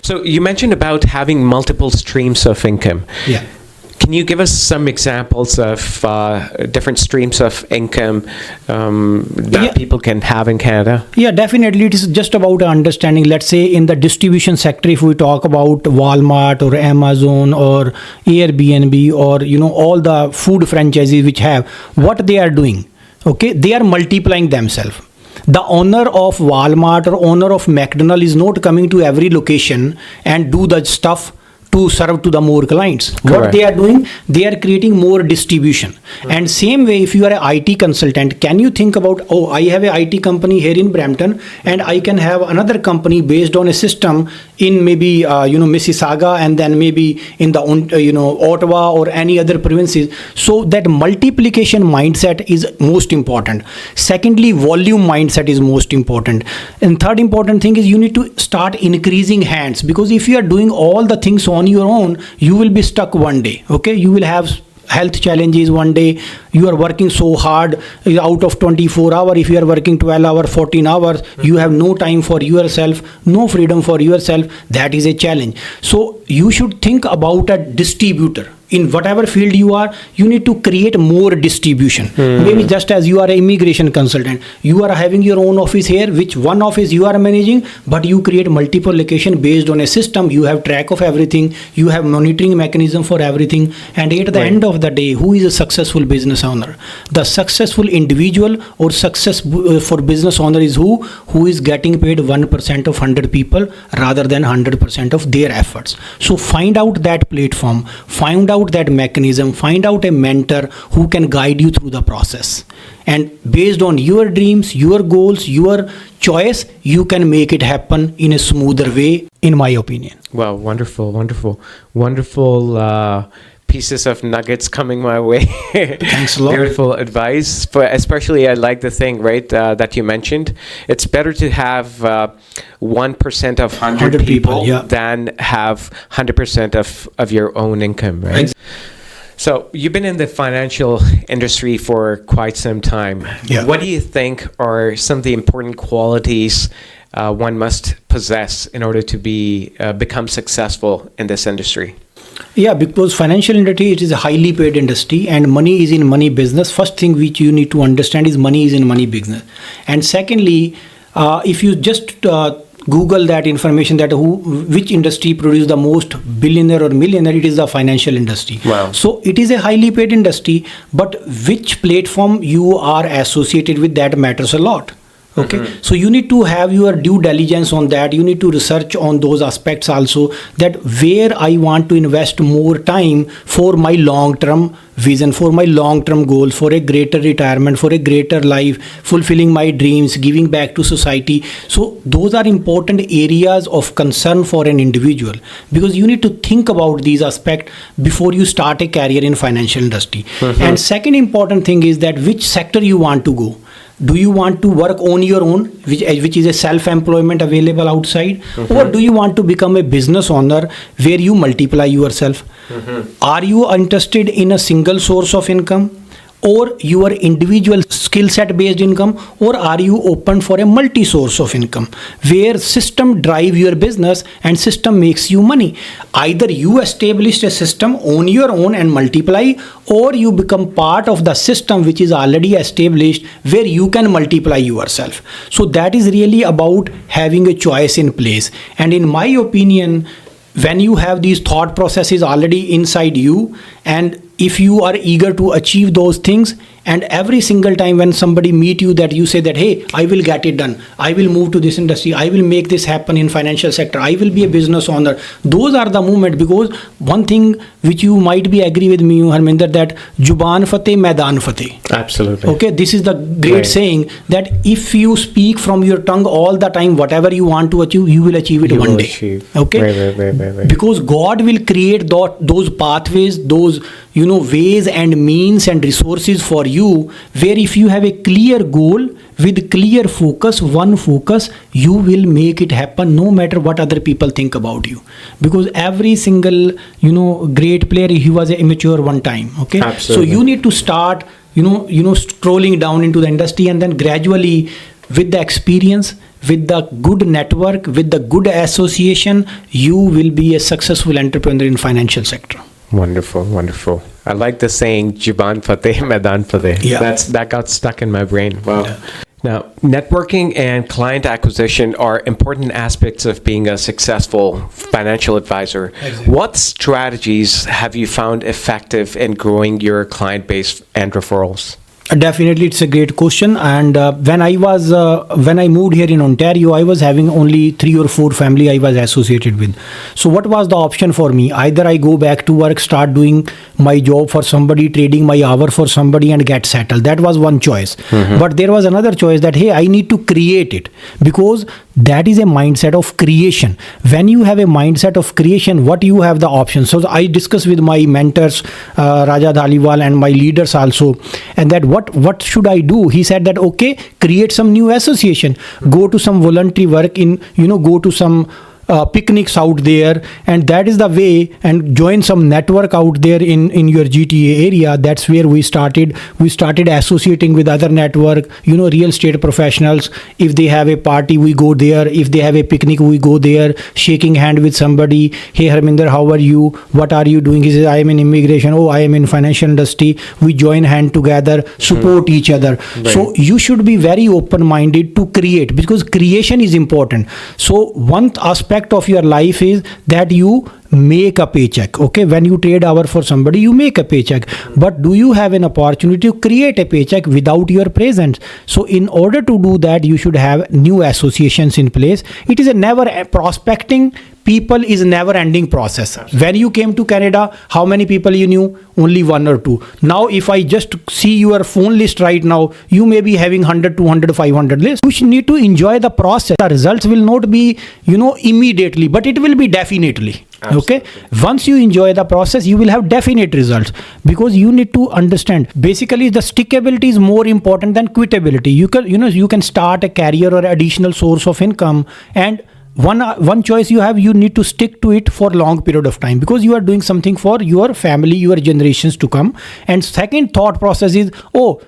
So you mentioned about having multiple streams of income. Yeah. Can you give us some examples of different streams of income that people can have in Canada? Yeah, definitely. It is just about understanding. Let's say in the distribution sector, if we talk about Walmart or Amazon or Airbnb or all the food franchises which have, what they are doing, okay, they are multiplying themselves. The owner of Walmart or owner of McDonald's is not coming to every location and do the stuff to serve to the more clients. Correct. What they are doing, they are creating more distribution. And same way, if you are an IT consultant, can you think about, oh, I have an IT company here in Brampton and I can have another company based on a system in maybe Mississauga, and then maybe in the Ottawa or any other provinces. So that multiplication mindset is most important. Secondly, volume mindset is most important. And third important thing is you need to start increasing hands, because if you are doing all the things on your own, you will be stuck one day. Okay, you will have health challenges one day. You are working so hard, out of 24 hours, if you are working 12 hours, 14 hours, you have no time for yourself, no freedom for yourself. That is a challenge. So you should think about a distributor. In whatever field you are, you need to create more distribution. Maybe just as you are an immigration consultant, you are having your own office here, which one office you are managing, but you create multiple locations based on a system. You have track of everything. You have monitoring mechanism for everything. And at the end of the day, who is a successful business owner? The successful individual or success for business owner is who is getting paid 1% of 100 people rather than 100% of their efforts. So find out that platform, find out that mechanism, find out a mentor who can guide you through the process, and based on your dreams, your goals, your choice, you can make it happen in a smoother way, in my opinion. Wow, wonderful pieces of nuggets coming my way. Thanks a lot. Beautiful advice. Especially I like the thing, right, that you mentioned. It's better to have 1% of 100 people than have 100% of your own income, right? So you've been in the financial industry for quite some time. Yeah. What do you think are some of the important qualities one must possess in order to become successful in this industry? Yeah, because financial industry, it is a highly paid industry, and money is in money business. First thing which you need to understand is money is in money business. And secondly, if you just Google that information, that which industry produces the most billionaire or millionaire, it is the financial industry. Wow. So it is a highly paid industry, but which platform you are associated with, that matters a lot. Okay, so you need to have your due diligence on that. You need to research on those aspects also, that where I want to invest more time for my long-term vision, for my long-term goals, for a greater retirement, for a greater life, fulfilling my dreams, giving back to society. So those are important areas of concern for an individual, because you need to think about these aspects before you start a career in financial industry. And second important thing is that which sector you want to go. Do you want to work on your own, which is a self-employment available outside, or do you want to become a business owner where you multiply yourself? Are you interested in a single source of income, or your individual skill set based income, or are you open for a multi source of income where system drive your business and system makes you money? Either you establish a system on your own and multiply, or you become part of the system which is already established where you can multiply yourself. So that is really about having a choice in place. And in my opinion, when you have these thought processes already inside you, and if you are eager to achieve those things, and every single time when somebody meet you that you say that, hey, I will get it done, I will move to this industry, I will make this happen in financial sector, I will be a business owner, those are the moment. Because one thing which you might be agree with me, Harminder, that Juban Fateh, Maidan Fateh. Absolutely. Okay, this is the great saying that if you speak from your tongue all the time, whatever you want to achieve, you will achieve it one day. Okay, Right. because God will create those pathways, those ways and means and resources for you, where if you have a clear goal with clear focus, one focus, you will make it happen no matter what other people think about you. Because every single great player, he was immature one time. Okay, absolutely. So you need to start scrolling down into the industry, and then gradually, with the experience, with the good network, with the good association, you will be a successful entrepreneur in financial sector. Wonderful. I like the saying, Juban Fateh, Maidan Fateh. Yeah. That got stuck in my brain. Wow. Yeah. Now, networking and client acquisition are important aspects of being a successful financial advisor. Exactly. What strategies have you found effective in growing your client base and referrals? Definitely, it's a great question. And when I moved here in Ontario, I was having only 3 or 4 family I was associated with. So what was the option for me? Either I go back to work, start doing my job for somebody, trading my hour for somebody, and get settled. That was one choice. Mm-hmm. But there was another choice that, hey, I need to create it, because that is a mindset of creation. When you have a mindset of creation, what you have the option. So I discussed with my mentors, Raja Dhaliwal, and my leaders also, and that what should I do? He said that, okay, create some new association, go to some voluntary work in, go to some picnics out there, and that is the way, and join some network out there in your GTA area. That's where we started associating with other network, real estate professionals. If they have a party, we go there. If they have a picnic, we go there, shaking hand with somebody. Hey, Harminder, how are you? What are you doing? He says, I am in immigration. Oh, I am in financial industry. We join hand together, support each other. Right. So you should be very open-minded to create, because creation is important. So one aspect of your life is that you make a paycheck. Okay, when you trade hour for somebody, you make a paycheck, but do you have an opportunity to create a paycheck without your presence? So in order to do that, you should have new associations in place. It is prospecting people is a never ending process. When you came to Canada, how many people you knew? Only 1 or 2. Now if I just see your phone list right now, you may be having 100, 200, 500 lists. You need to enjoy the process. The results will not be immediately, but it will be definitely. Absolutely. Okay, once you enjoy the process, you will have definite results, because you need to understand, basically the stickability is more important than quitability. You can start a career or additional source of income, and one choice you have, you need to stick to it for long period of time, because you are doing something for your family, your generations to come. And second thought process is,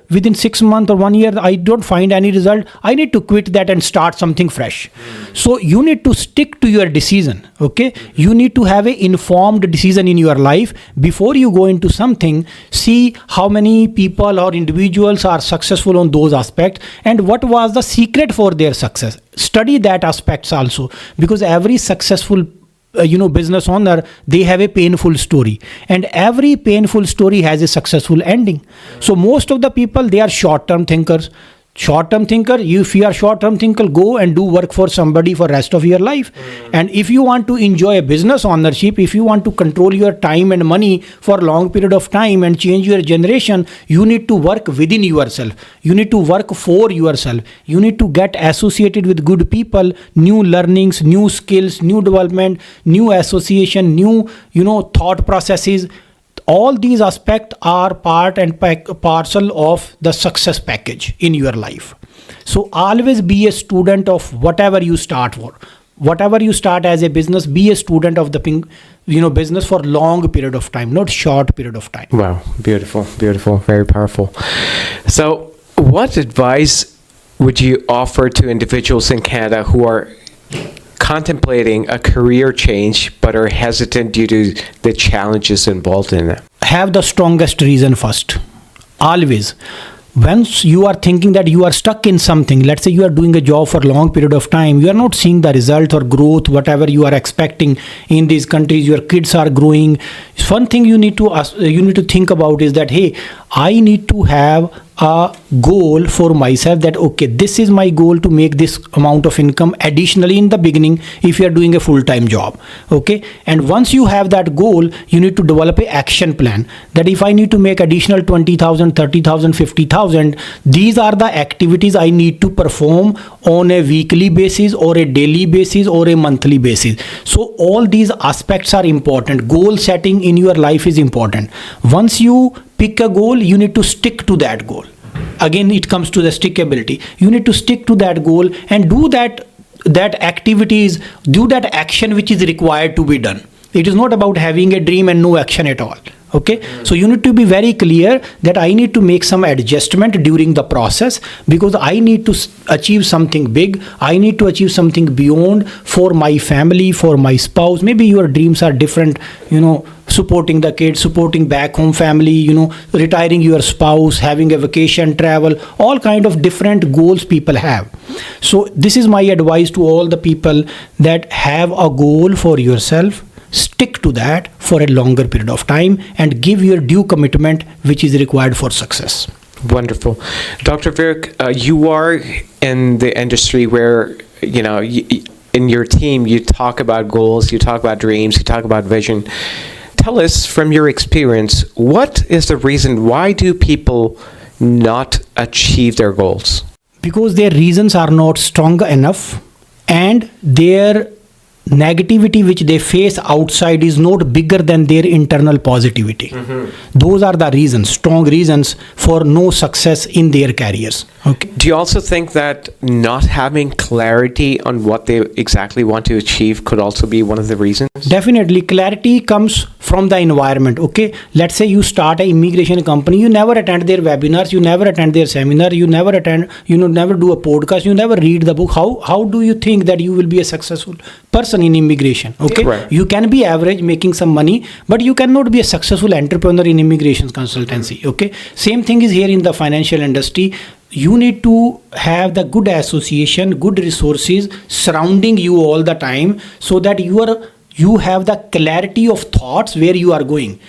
within 6 months or 1 year I don't find any result, I need to quit that and start something fresh. So you need to stick to your decision. Okay, you need to have an informed decision in your life before you go into something. See how many people or individuals are successful on those aspects, and what was the secret for their success. Study that aspects also, because every successful business owner, they have a painful story, and every painful story has a successful ending. So most of the people, they are short-term thinkers. If you are short-term thinker, go and do work for somebody for rest of your life. And if you want to enjoy a business ownership, if you want to control your time and money for a long period of time and change your generation, you need to work within yourself. You need to work for yourself. You need to get associated with good people, new learnings, new skills, new development, new association, new thought processes. All these aspects are part and parcel of the success package in your life. So always be a student of whatever you start for. Whatever you start as a business, be a student of the business for long period of time, not short period of time. Wow, beautiful, very powerful. So What advice would you offer to individuals in Canada who are contemplating a career change but are hesitant due to the challenges involved in it? Have the strongest reason first. Always. Once you are thinking that you are stuck in something, let's say you are doing a job for a long period of time, you are not seeing the result or growth, whatever you are expecting in these countries, your kids are growing. One thing you need to think about is that, hey, I need to have a goal for myself that, okay, this is my goal to make this amount of income additionally in the beginning if you are doing a full-time job. Okay. And once you have that goal, you need to develop an action plan that if I need to make additional 20,000, 30,000, 50,000, these are the activities I need to perform on a weekly basis or a daily basis or a monthly basis. So all these aspects are important. Goal setting in your life is important. Once you pick a goal, you need to stick to that goal. Again, it comes to the stickability. You need to stick to that goal and do that activities, do that action which is required to be done. It is not about having a dream and no action at all. Okay, so you need to be very clear that I need to make some adjustment during the process because I need to achieve something big. I need to achieve something beyond for my family, for my spouse. Maybe your dreams are different, supporting the kids, supporting back home family, retiring your spouse, having a vacation, travel, all kind of different goals people have. So this is my advice to all the people that have a goal for yourself. Stick to that for a longer period of time and give your due commitment which is required for success. Wonderful. Dr. Virk, you are in the industry where, in your team, you talk about goals, you talk about dreams, you talk about vision. Tell us from your experience, what is the reason, why do people not achieve their goals? Because their reasons are not strong enough and their negativity which they face outside is not bigger than their internal positivity. Those are the reasons, strong reasons for no success in their careers. Okay. Do you also think that not having clarity on what they exactly want to achieve could also be one of the reasons? Definitely. Clarity comes from the environment. Okay. Let's say you start an immigration company, you never attend their webinars, you never attend their seminar, you never never do a podcast, you never read the book. How do you think that you will be a successful person in immigration? Okay. Correct. You can be average making some money, but you cannot be a successful entrepreneur in immigration consultancy. Okay. Same thing is here in the financial industry. You need to have the good association, good resources surrounding you all the time so that you have the clarity of thoughts where you are going.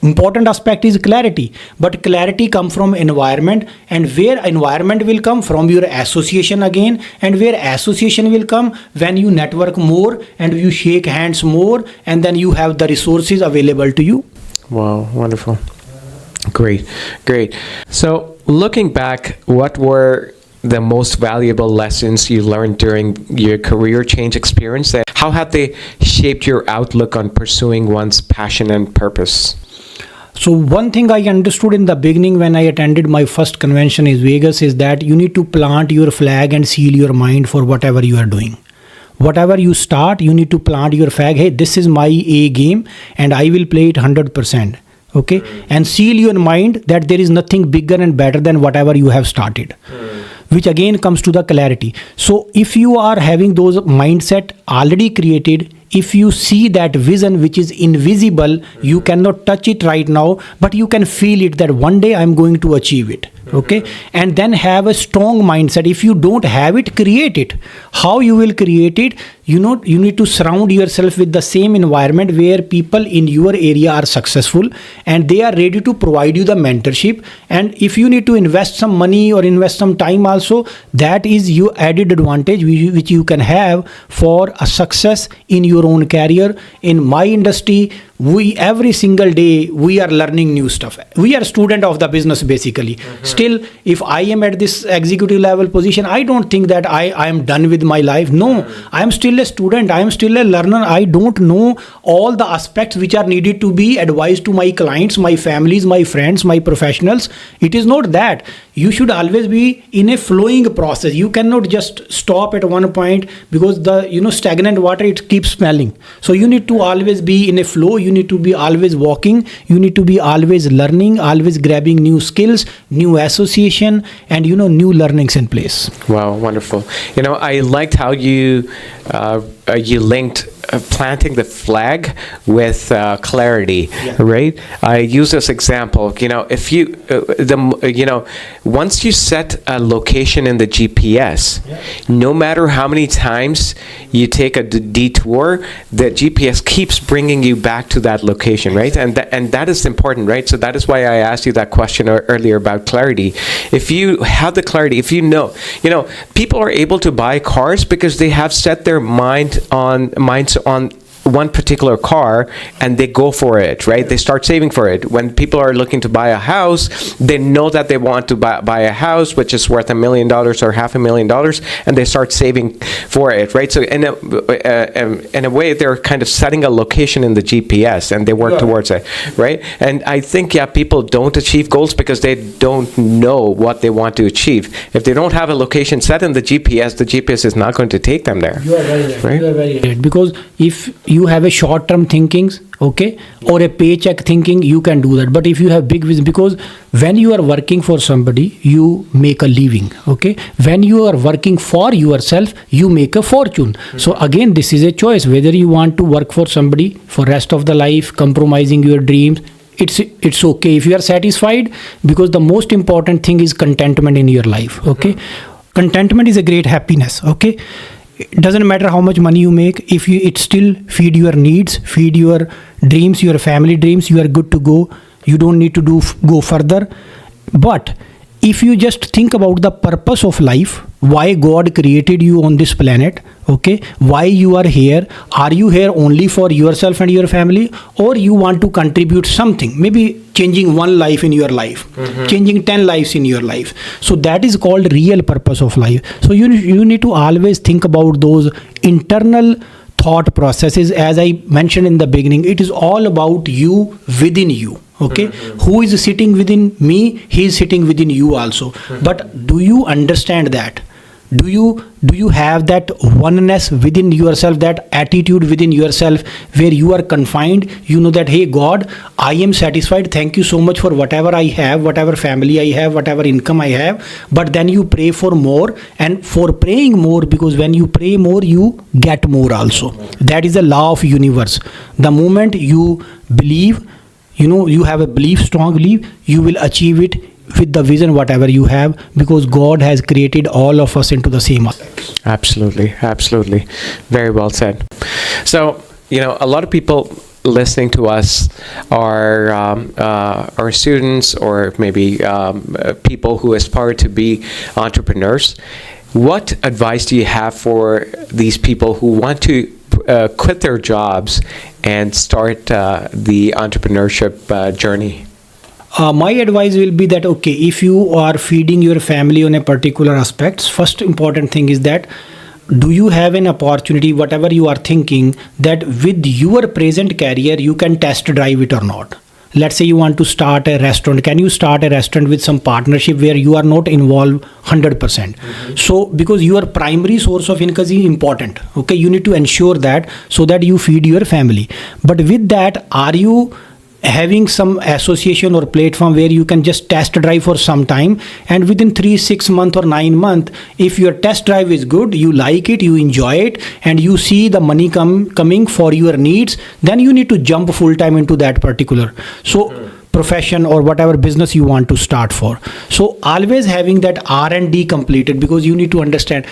Important aspect is clarity, but clarity come from environment, and where environment will come from your association again, and where association will come when you network more and you shake hands more, and then you have the resources available to you. Wow, wonderful. Great. So looking back, what were the most valuable lessons you learned during your career change experience? How have they shaped your outlook on pursuing one's passion and purpose? So one thing I understood in the beginning when I attended my first convention in Vegas is that you need to plant your flag and seal your mind for whatever you are doing. Whatever you start, you need to plant your flag. Hey, this is my A game and I will play it 100%. Okay. And seal your mind that there is nothing bigger and better than whatever you have started. Which again comes to the clarity. So if you are having those mindset already created, if you see that vision which is invisible, you cannot touch it right now, but you can feel it that one day I'm going to achieve it. Okay. And then have a strong mindset. If you don't have it, create it. How you will create it? You need to surround yourself with the same environment where people in your area are successful and they are ready to provide you the mentorship. And if you need to invest some money or invest some time also, that is your added advantage which you can have for a success in your own career. In my industry, every single day we are learning new stuff. We are student of the business basically. Still, if I am at this executive level position, I don't think that I am done with my life. No, I am still a student. I am still a learner. I don't know all the aspects which are needed to be advised to my clients, my families, my friends, my professionals. It is not that. you should always be in a flowing process. You cannot just stop at one point, because the stagnant water, it keeps smelling. So you need to always be in a flow. You need to be always walking. You need to be always learning, always grabbing new skills, new association, and new learnings in place. Wow, wonderful. I liked how you linked planting the flag with clarity, right? I use this example. If you once you set a location in the GPS, no matter how many times you take a detour, the GPS keeps bringing you back to that location, right? And that is important, right? So that is why I asked you that question earlier about clarity. If you have the clarity, if you know, people are able to buy cars because they have set their minds on one particular car, and they go for it, right? They start saving for it. When people are looking to buy a house, they know that they want to buy a house which is worth $1 million or $500,000, and they start saving for it, right? So in a way, they're kind of setting a location in the GPS, and they work towards it, right? And I think, people don't achieve goals because they don't know what they want to achieve. If they don't have a location set in the GPS is not going to take them there. You are very right. Right? You are very right. Because if you have a short-term thinkings, okay, or a paycheck thinking, you can do that. But if you have big vision, because when you are working for somebody, you make a living, okay? When you are working for yourself, you make a fortune. So again, this is a choice, whether you want to work for somebody for rest of the life, compromising your dreams. It's okay if you are satisfied, because the most important thing is contentment in your life, okay? Contentment is a great happiness, okay? It doesn't matter how much money you make, if it still feed your needs, feed your dreams, your family dreams, you are good to go. You don't need to go further. But if you just think about the purpose of life, why God created you on this planet, okay, why you are here, are you here only for yourself and your family, or you want to contribute something, maybe changing one life in your life, changing 10 lives in your life. So that is called real purpose of life. So you need to always think about those internal thought processes. As I mentioned in the beginning, it is all about you within you. Okay, who is sitting within me? He is sitting within you also. But do you understand that? Do you have that oneness within yourself, that attitude within yourself where you are confined? You know that, hey God, I am satisfied. Thank you so much for whatever I have, whatever family I have, whatever income I have. But then you pray for more, and for praying more, because when you pray more, you get more also. That is the law of universe. The moment you believe, you have a belief, strong belief, you will achieve it with the vision, whatever you have, because God has created all of us into the same aspects. Absolutely. Very well said. So, a lot of people listening to us are students, or maybe people who aspire to be entrepreneurs. What advice do you have for these people who want to quit their jobs and start the entrepreneurship journey? My advice will be that, okay, if you are feeding your family on a particular aspect, first important thing is that, do you have an opportunity, whatever you are thinking, that with your present career, you can test drive it or not? Let's say you want to start a restaurant. Can you start a restaurant with some partnership where you are not involved 100%? So, because your primary source of income is important, okay, you need to ensure that, so that you feed your family. But with that, are you having some association or platform where you can just test drive for some time, and within 3, 6 months or 9 months, if your test drive is good, you like it, you enjoy it, and you see the money coming for your needs, then you need to jump full time into that particular profession or whatever business you want to start for. So always having that R&D completed, because you need to understand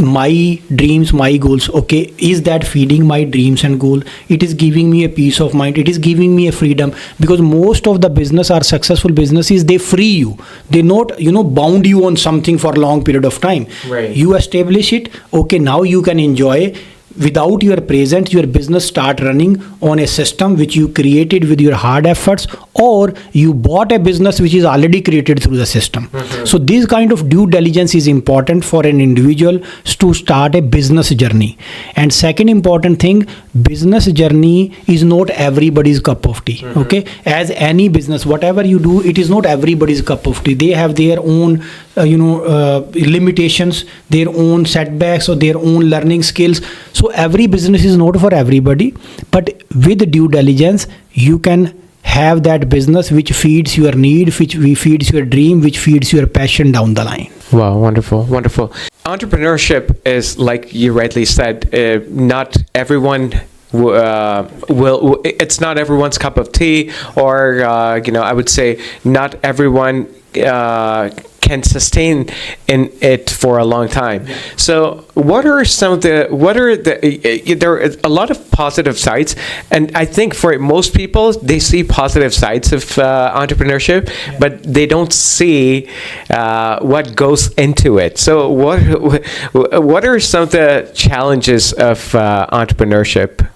my dreams, my goals, okay, is that feeding my dreams and goal? It is giving me a peace of mind, it is giving me a freedom, because most of the business are successful businesses, they free you, they not bound you on something for a long period of time. Right. You establish it, okay, now you can enjoy without your presence, your business start running on a system which you created with your hard efforts, or you bought a business which is already created through the system. So this kind of due diligence is important for an individual to start a business journey. And second important thing, business journey is not everybody's cup of tea. Okay, as any business, whatever you do, it is not everybody's cup of tea. They have their own limitations, their own setbacks, or their own learning skills. So every business is not for everybody, but with due diligence you can have that business which feeds your need, which feeds your dream, which feeds your passion down the line. Wow, wonderful, wonderful. Entrepreneurship is, like you rightly said, not everyone will. It's not everyone's cup of tea, or I would say not everyone can sustain in it for a long time. So there are a lot of positive sides, and I think for most people they see positive sides of entrepreneurship, but they don't see what goes into it. So what are some of the challenges of entrepreneurship?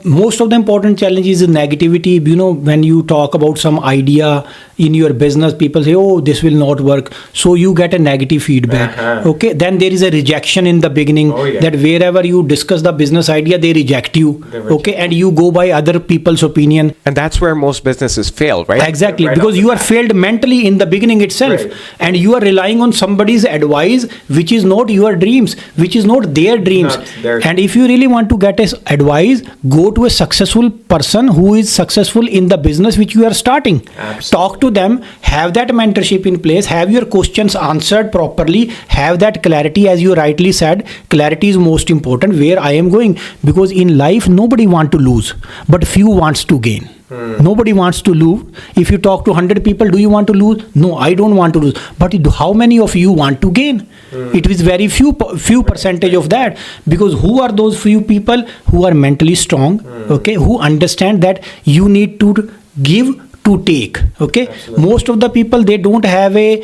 Most of the important challenges is negativity. When you talk about some idea in your business, people say, oh, this will not work. So you get a negative feedback. Okay. Then there is a rejection in the beginning, that wherever you discuss the business idea, they reject you. Okay. And you go by other people's opinion. And that's where most businesses fail, right? Exactly. Because you are failed mentally in the beginning itself. And you are relying on somebody's advice, which is not your dreams, which is not their dreams. And if you really want to get advice, go to a successful person who is successful in the business which you are starting. Absolutely. Talk to them, have that mentorship in place, have your questions answered properly, have that clarity. As you rightly said, clarity is most important where I am going, because in life nobody wants to lose, but few wants to gain. Nobody wants to lose. If you talk to 100 people, do you want to lose? No, I don't want to lose. But how many of you want to gain? It is very few percentage of that, because who are those few people who are mentally strong, okay, who understand that you need to give to take. Okay. Absolutely. Most of the people, they don't have a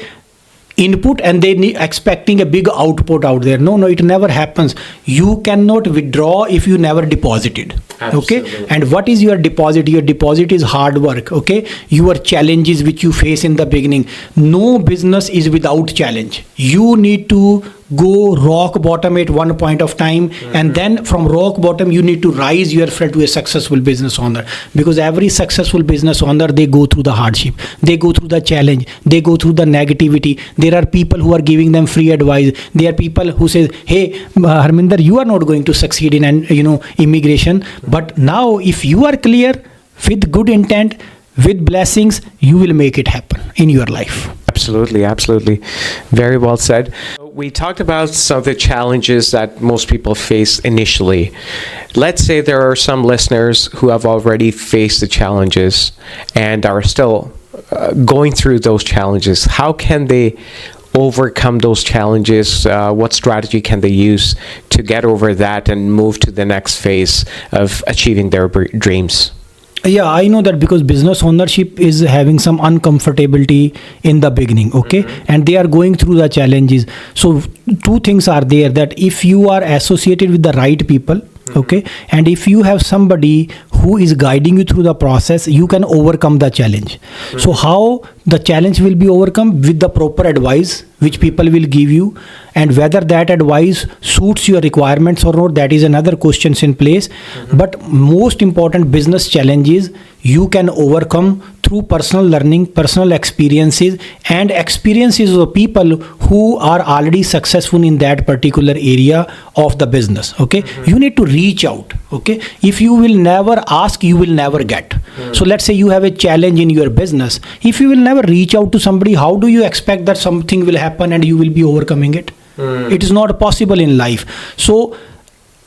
input and they expecting a big output out there. No, it never happens. You cannot withdraw if you never deposited. Absolutely. Okay. And what is your deposit? Your deposit is hard work. Okay. Your challenges which you face in the beginning. No business is without challenge. You need to go rock bottom at one point of time, and then from rock bottom you need to rise yourself to a successful business owner, because every successful business owner, they go through the hardship, they go through the challenge, they go through the negativity. There are people who are giving them free advice. There are people who say, hey Harminder, you are not going to succeed in immigration, but now if you are clear with good intent, with blessings, you will make it happen in your life. Absolutely, absolutely. Very well said. We talked about some of the challenges that most people face initially. Let's say there are some listeners who have already faced the challenges and are still going through those challenges. How can they overcome those challenges? What strategy can they use to get over that and move to the next phase of achieving their dreams? Yeah, I know that, because business ownership is having some uncomfortability in the beginning, okay? And they are going through the challenges. So two things are there, that if you are associated with the right people, okay, and if you have somebody who is guiding you through the process, you can overcome the challenge. So how the challenge will be overcome? With the proper advice which people will give you, and whether that advice suits your requirements or not, that is another question in place. But most important business challenges you can overcome through personal learning, personal experiences, and experiences of people who are already successful in that particular area of the business. Okay, you need to reach out. Okay, if you will never ask, you will never get. So let's say you have a challenge in your business. If you will never reach out to somebody, how do you expect that something will happen and you will be overcoming it? It is not possible in life. So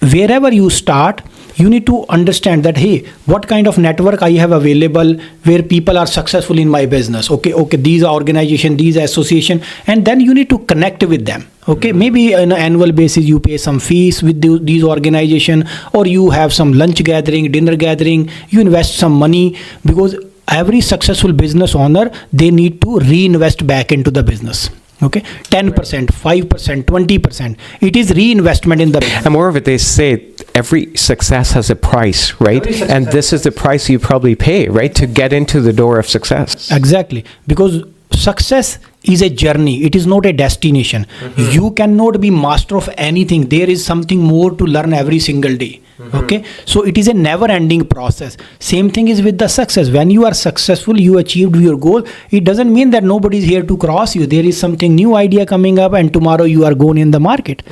wherever you start, you need to understand that, hey, what kind of network I have available where people are successful in my business. Okay, these organization, these association, and then you need to connect with them. Okay, maybe on an annual basis you pay some fees with these organization, or you have some lunch gathering, dinner gathering, you invest some money, because every successful business owner, they need to reinvest back into the business. Okay, 10%, 5%, 20%. It is reinvestment in the business. And moreover, they say every success has a price, right? And this is the price you probably pay, right, to get into the door of success. Exactly, because success is a journey, it is not a destination. You cannot be master of anything. There is something more to learn every single day. Okay, so it is a never ending process. Same thing is with the success. When you are successful, you achieved your goal, it doesn't mean that nobody is here to cross you. There is something new idea coming up and tomorrow you are gone in the market.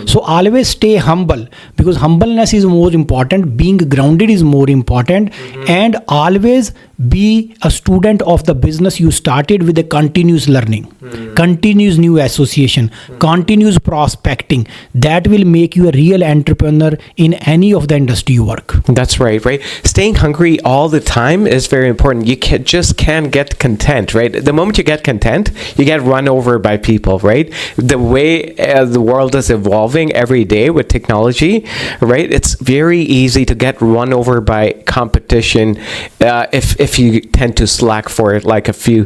So always stay humble, because humbleness is more important, being grounded is more important. And always be a student of the business you started with a continuous learning, continuous new association, continuous prospecting. That will make you a real entrepreneur in any of the industry you work. That's right, right? Staying hungry all the time is very important. You just can't get content, right? The moment you get content, you get run over by people, right? The way the world is evolving every day with technology, right? It's very easy to get run over by competition if you tend to slack for it like a few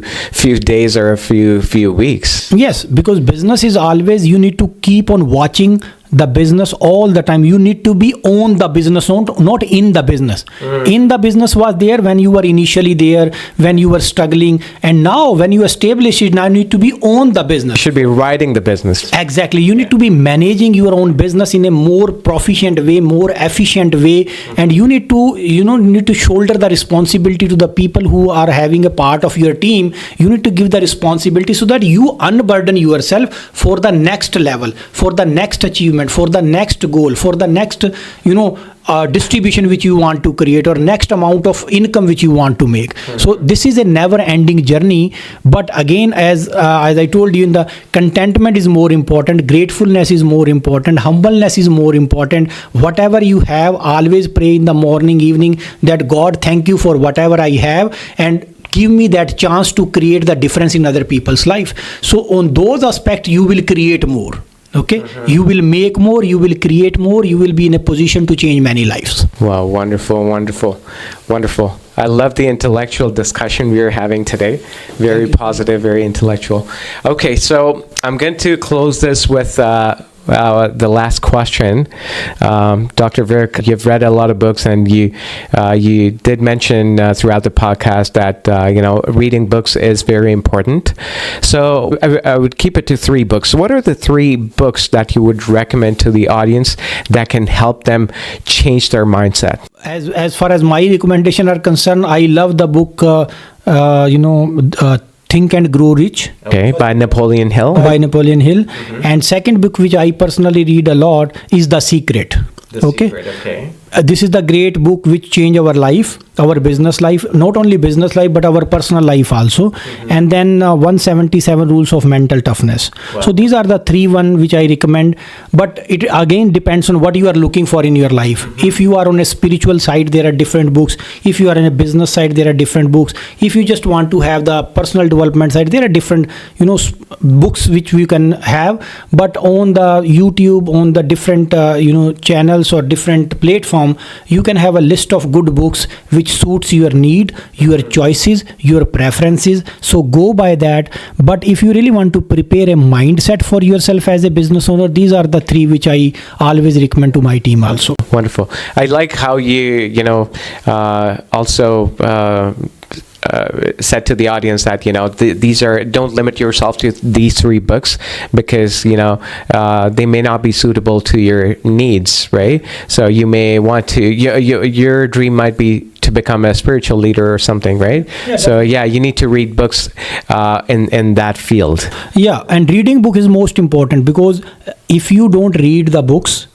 days or a few weeks. Yes, because business is always, you need to keep on watching the business all the time. You need to be on the business, not in the business. In the business was there when you were initially there, when you were struggling, and now when you establish it, now you need to be on the business. You should be riding the business. Exactly. You need to be managing your own business in a more proficient way, more efficient way, and you need to shoulder the responsibility to the people who are having a part of your team. You need to give the responsibility so that you unburden yourself for the next level, for the next achievement, for the next goal, for the next distribution which you want to create, or next amount of income which you want to make. So this is a never ending journey. But again, as I told you, in the contentment is more important, gratefulness is more important, humbleness is more important. Whatever you have, always pray in the morning, evening, that God, thank you for whatever I have, and give me that chance to create the difference in other people's life. So on those aspects, you will create more. Okay, you will make more, you will create more, you will be in a position to change many lives. Wow, wonderful, wonderful, wonderful. I love the intellectual discussion we are having today. Very positive, very intellectual. Okay, so I'm going to close this with the last question. Dr. Virk, you've read a lot of books, and you did mention throughout the podcast that reading books is very important. So I would keep it to 3 books. What are the 3 books that you would recommend to the audience that can help them change their mindset? As far as my recommendation are concerned, I love the book Think and Grow Rich. Okay, by Napoleon Hill. And second book which I personally read a lot is The Secret. This is the great book which changed our life, our business life, not only business life but our personal life also. And then 177 Rules of Mental Toughness. So these are the 3 which I recommend, but it again depends on what you are looking for in your life. If you are on a spiritual side, there are different books. If you are on a business side, there are different books. If you just want to have the personal development side, there are different books which you can have. But on the YouTube, on the different channels or different platforms, you can have a list of good books which suits your need, your choices, your preferences. So go by that. But if you really want to prepare a mindset for yourself as a business owner, these are the 3 which I always recommend to my team also. Wonderful. I like how you also said to the audience that these are, don't limit yourself to these 3 books, because they may not be suitable to your needs, right? So you may want to, your dream might be to become a spiritual leader or something, right? So you need to read books in that field. And reading book is most important, because if you don't read the books,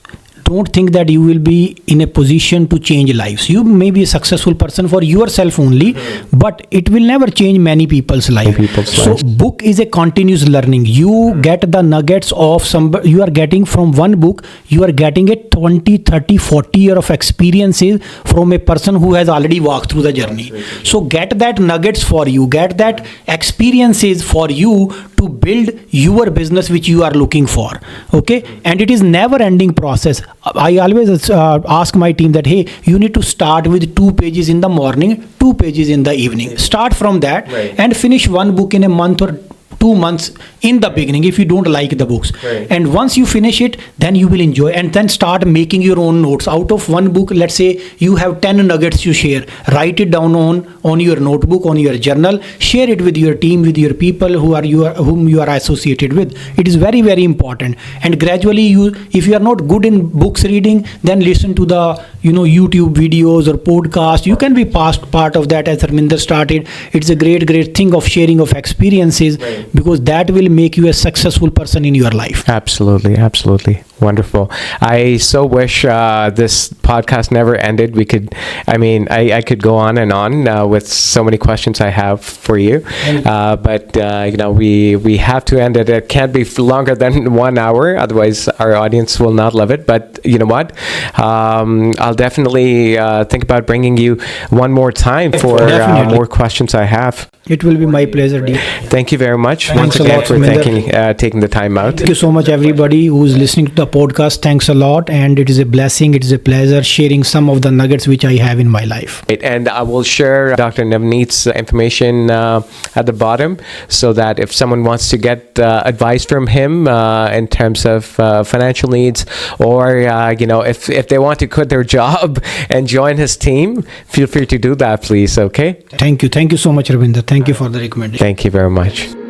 don't think that you will be in a position to change lives. You may be a successful person for yourself only, but it will never change many people's life. So book is a continuous learning. You get the nuggets of you are getting from one book, you are getting a 20, 30, 40 year of experiences from a person who has already walked through the journey. So get that nuggets for you, get that experiences for you to build your business which you are looking for. Okay, and it is never ending process. I always ask my team that, hey, you need to start with 2 pages in the morning, 2 pages in the evening. Start from that and finish one book in a month or 2 months in the beginning if you don't like the books. Right. And once you finish it, then you will enjoy, and then start making your own notes out of one book. Let's say you have 10 nuggets you share, write it down on your notebook, on your journal, share it with your team, with your people whom you are associated with. It is very, very important. And gradually, if you are not good in books reading, then listen to the YouTube videos or podcast. You can be part of that, as Harminder started. It's a great thing of sharing of experiences, Right. because that will make you a successful person in your life. Absolutely. Wonderful. I so wish this podcast never ended. I could go on and on with so many questions I have for you, but we have to end it. It can't be longer than 1 hour, otherwise our audience will not love it. But you know what? I'll definitely think about bringing you one more time for Definitely. more questions I have. It will be my pleasure, dear. Thank you very much Thanks once a again lot, for Harminder. taking the time out. Thank you so much, everybody who's listening to the podcast. Thanks a lot, and it is a blessing. It is a pleasure sharing some of the nuggets which I have in my life. And I will share Dr. Navneet's information at the bottom, so that if someone wants to get advice from him in terms of financial needs, or if they want to quit their job and join his team, feel free to do that, please. Okay. Thank you so much, Ravinder. Thank you for the recommendation. Thank you very much.